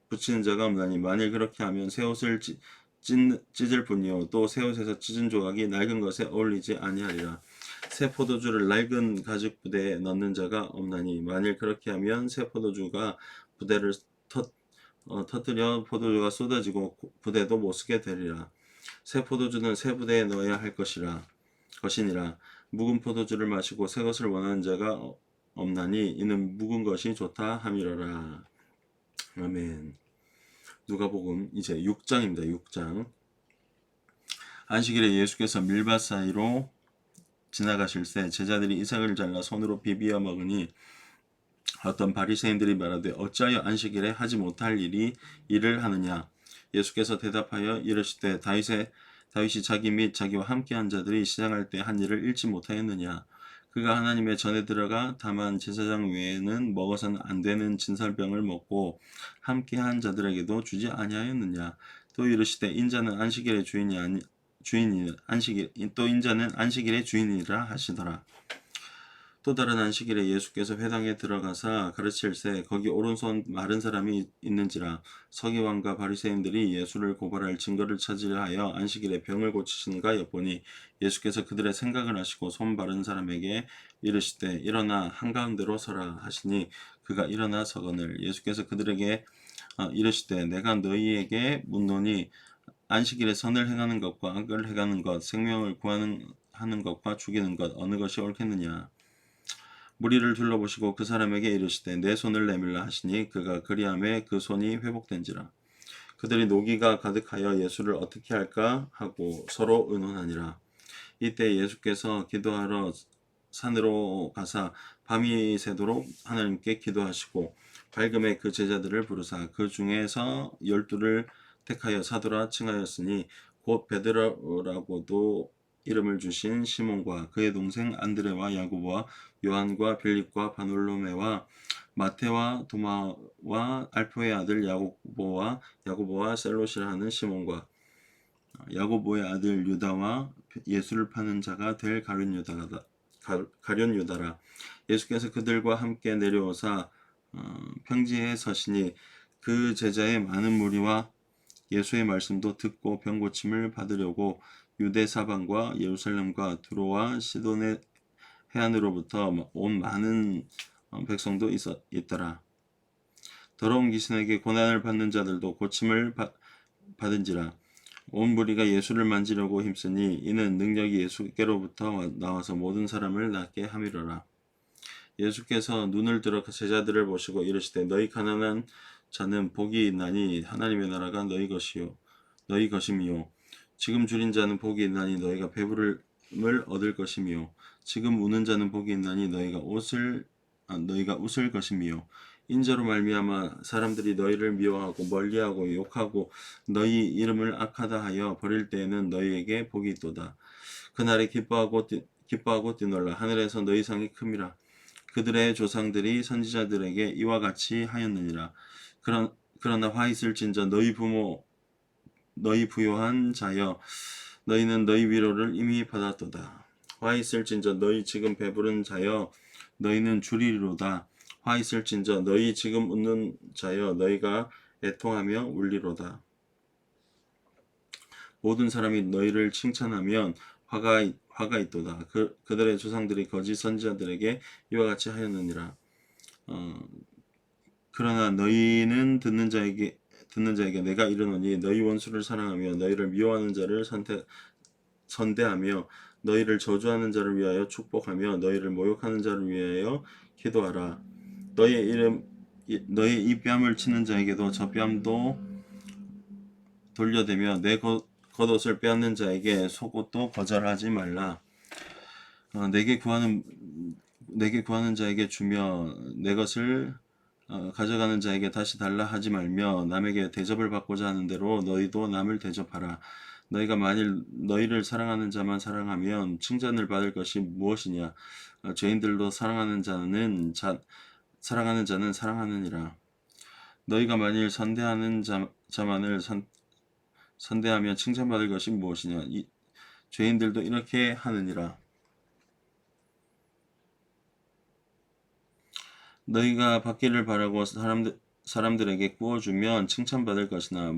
붙이는 자가 없나니 만일 그렇게 하면 새 옷을 찢을 뿐이요 또 새 옷에서 찢은 조각이 낡은 것에 어울리지 아니하리라. 새 포도주를 낡은 가죽 부대에 넣는 자가 없나니 만일 그렇게 하면 새 포도주가 부대를 터뜨려 포도주가 쏟아지고 부대도 못쓰게 되리라. 새 포도주는 새 부대에 넣어야 할 것이니라. 묵은 포도주를 마시고 새 것을 원하는 자가 없나니 이는 묵은 것이 좋다 함이러라. 아멘. 누가복음 이제 6장입니다. 6장. 안식일에 예수께서 밀밭 사이로 지나가실 때 제자들이 이삭을 잘라 손으로 비비어 먹으니 어떤 바리새인들이 말하되 어찌하여 안식일에 하지 못할 일을 하느냐. 예수께서 대답하여 이르시되 다윗이 자기 및 자기와 함께한 자들이 시장할 때 한 일을 잃지 못하였느냐. 그가 하나님의 전에 들어가 다만 제사장 외에는 먹어서는 안 되는 진설병을 먹고 함께한 자들에게도 주지 아니하였느냐. 또 이르시되 인자는 안식일의 주인이라 하시더라. 또 다른 안식일에 예수께서 회당에 들어가사 가르칠새 거기 오른손 마른 사람이 있는지라. 서기관과 바리새인들이 예수를 고발할 증거를 찾으려 하여 안식일에 병을 고치시는가 엿보니 예수께서 그들의 생각을 아시고 손 마른 사람에게 이르시되 일어나 한가운데로 서라 하시니 그가 일어나 서거늘. 예수께서 그들에게 이르시되 내가 너희에게 묻노니 안식일에 선을 행하는 것과 악을 행하는 것, 생명을 구하는 것과 죽이는 것 어느 것이 옳겠느냐. 무리를 둘러보시고 그 사람에게 이르시되 내 손을 내밀라 하시니 그가 그리함에 그 손이 회복된지라. 그들이 노기가 가득하여 예수를 어떻게 할까 하고 서로 의논하니라. 이때 예수께서 기도하러 산으로 가사 밤이 새도록 하나님께 기도하시고 밝음에 그 제자들을 부르사 그 중에서 12를 택하여 사도라 칭하였으니 곧 베드로라고도 이름을 주신 시몬과 그의 동생 안드레와 야고보와 요한과 빌립과 바놀로메와 마테와 도마와 알포의 아들 야고보와 셀롯이라 하는 시몬과 야고보의 아들 유다와 예수를 파는 자가 될 가룟 유다라. 예수께서 그들과 함께 내려오사 평지에 서시니 그 제자의 많은 무리와 예수의 말씀도 듣고 병 고침을 받으려고 유대 사방과 예루살렘과 두로와 시돈의 해안으로부터 온 많은 백성도 있더라. 더러운 귀신에게 고난을 받는 자들도 고침을 받은지라. 온 무리가 예수를 만지려고 힘쓰니 이는 능력이 예수께로부터 나와서 모든 사람을 낫게 함이로라. 예수께서 눈을 들어 제자들을 보시고 이르시되 너희 가난한 자는 복이 있나니 하나님의 나라가 너희 것임이요. 지금 줄인 자는 복이 있나니 너희가 배부름을 얻을 것이며 지금 우는 자는 복이 있나니 너희가 웃을 것이며 인자로 말미암아 사람들이 너희를 미워하고 멀리하고 욕하고 너희 이름을 악하다 하여 버릴 때에는 너희에게 복이 있도다. 그날에 기뻐하고 뛰놀라. 하늘에서 너희 상이 큼이라. 그들의 조상들이 선지자들에게 이와 같이 하였느니라. 그러나 화 있을진저 너희 부요한 자여 너희는 너희 위로를 이미 받았도다. 화 있을진저 너희 지금 배부른 자여 너희는 주리로다. 화 있을진저 너희 지금 웃는 자여 너희가 애통하며 울리로다. 모든 사람이 너희를 칭찬하면 화가 있도다. 그들의 조상들이 거짓 선지자들에게 이와 같이 하였느니라. 그러나 너희는 듣는 자에게 내가 이르노니 너희 원수를 사랑하며 너희를 미워하는 자를 선대하며 너희를 저주하는 자를 위하여 축복하며 너희를 모욕하는 자를 위하여 기도하라. 너의 이 뺨을 치는 자에게도 저 뺨도 돌려대며 내 겉옷을 빼앗는 자에게 속옷도 거절하지 말라. 내게 구하는 자에게 주며 내 것을 가져가는 자에게 다시 달라 하지 말며 남에게 대접을 받고자 하는 대로 너희도 남을 대접하라. 너희가 만일 너희를 사랑하는 자만 사랑하면 칭찬을 받을 것이 무엇이냐? 죄인들도 사랑하는 자는 사랑하느니라. 너희가 만일 자만을 선대하면 칭찬받을 것이 무엇이냐? 죄인들도 이렇게 하느니라. 너희가 받기를 바라고 사람들에게 구워주면 칭찬받을 것이나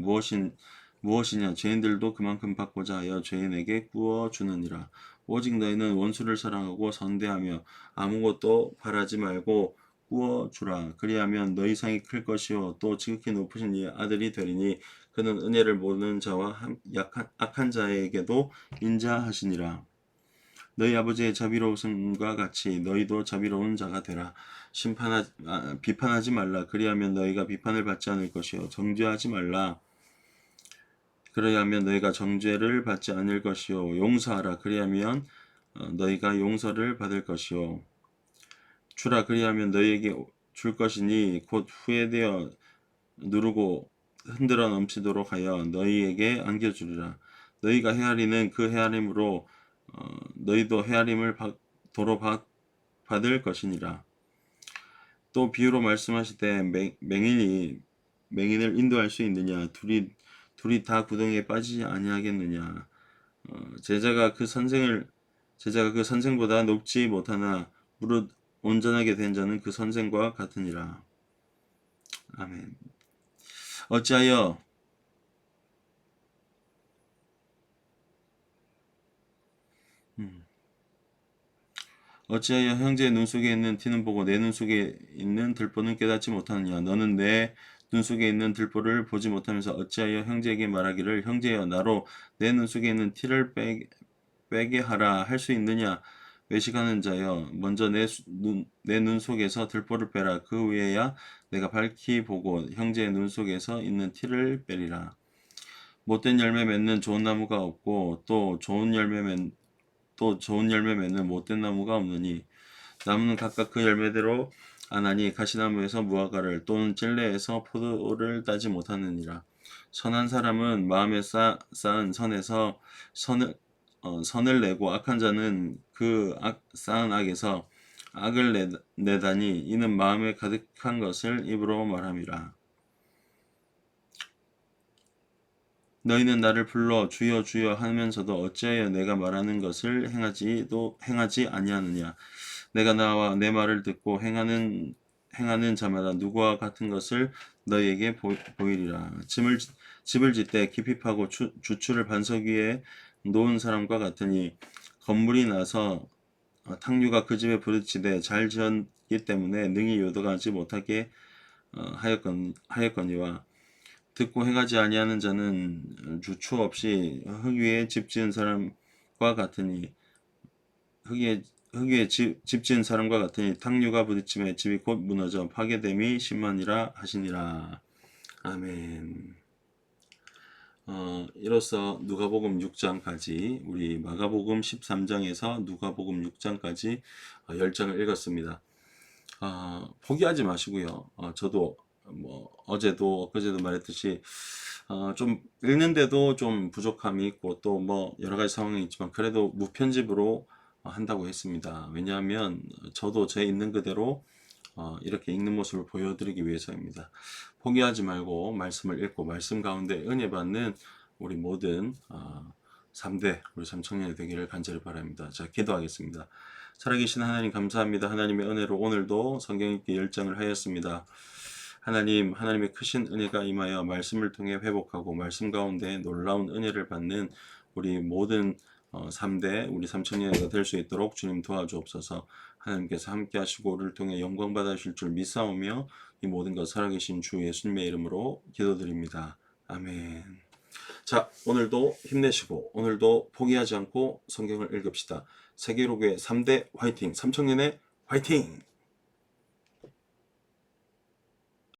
무엇이냐? 죄인들도 그만큼 받고자 하여 죄인에게 구워주느니라. 오직 너희는 원수를 사랑하고 선대하며 아무것도 바라지 말고 구워주라. 그리하면 너희 상이 클 것이요 또 지극히 높으신 이의 아들이 되리니 그는 은혜를 모르는 자와 악한 자에게도 인자하시니라. 너희 아버지의 자비로우심과 같이 너희도 자비로운 자가 되라. 비판하지 말라. 그리하면 너희가 비판을 받지 않을 것이요 정죄하지 말라. 그리하면 너희가 정죄를 받지 않을 것이요 용서하라. 그리하면 너희가 용서를 받을 것이요 주라. 그리하면 너희에게 줄 것이니 곧 후회되어 누르고 흔들어 넘치도록 하여 너희에게 안겨주리라. 너희가 헤아리는 그 헤아림으로 너희도 헤아림을 도로 받을 것이니라. 또 비유로 말씀하시되 맹인을 인도할 수 있느냐? 둘이 다 구덩이에 빠지지 아니하겠느냐? 제자가 그 선생보다 높지 못하나 무릇 온전하게 된 자는 그 선생과 같으니라. 아멘. 어찌하여 형제의 눈 속에 있는 티는 보고 내 눈 속에 있는 들보는 깨닫지 못하느냐? 너는 내 눈 속에 있는 들보를 보지 못하면서 어찌하여 형제에게 말하기를 형제여 나로 내 눈 속에 있는 티를 빼게 하라 할 수 있느냐? 외식하는 자여 먼저 내 눈 속에서 들보를 빼라. 그 후에야 내가 밝히 보고 형제의 눈 속에서 있는 티를 빼리라. 못된 열매 맺는 좋은 나무가 없고 또 좋은 열매 맺는 못된 나무가 없느니 나무는 각각 그 열매대로 아나니 가시나무에서 무화과를 또는 찔레에서 포도를 따지 못하느니라. 선한 사람은 마음에 쌓은 선에서 선을 내고 악한 자는 그 쌓은 악에서 악을 내다니 이는 마음에 가득한 것을 입으로 말함이라. 너희는 나를 불러 주여 주여 하면서도 어찌하여 내가 말하는 것을 행하지 아니하느냐? 내가 나와 내 말을 듣고 행하는 자마다 누구와 같은 것을 너희에게 보이리라. 집을 짓되 깊이 파고 주추를 반석 위에 놓은 사람과 같으니 건물이 나서 탕류가 그 집에 부딪히되 잘 지었기 때문에 능히 요동하지 못하게 하였거니와 듣고 행하지 아니하는 자는 주추 없이 흙 위에 집 지은 사람과 같으니 집 지은 사람과 같으니 탕류가 부딪힘에 집이 곧 무너져 파괴됨이 심하니라 하시니라. 아멘. 이로써 누가복음 6장까지 우리 마가복음 13장에서 누가복음 6장까지 10장을 읽었습니다. 포기하지 마시고요. 저도 어제도 엊그제도 말했듯이 좀 읽는데도 좀 부족함이 있고 또 여러 가지 상황이 있지만 그래도 무편집으로 한다고 했습니다. 왜냐하면 저도 제 있는 그대로 이렇게 읽는 모습을 보여드리기 위해서입니다. 포기하지 말고 말씀을 읽고 말씀 가운데 은혜 받는 우리 모든 3대 우리 삼청년이 되기를 간절히 바랍니다. 자, 기도하겠습니다. 살아계신 하나님 감사합니다. 하나님의 은혜로 오늘도 성경 읽기 10장을 하였습니다. 하나님의 크신 은혜가 임하여 말씀을 통해 회복하고 말씀 가운데 놀라운 은혜를 받는 우리 모든 3대 우리 삼청년회가 될 수 있도록 주님 도와주옵소서. 하나님께서 함께 하시고 우리를 통해 영광 받으실 줄 믿사오며 이 모든 것 살아계신 주 예수님의 이름으로 기도드립니다. 아멘. 자, 오늘도 힘내시고 오늘도 포기하지 않고 성경을 읽읍시다. 세계로교회 3대 화이팅, 삼청년의 화이팅!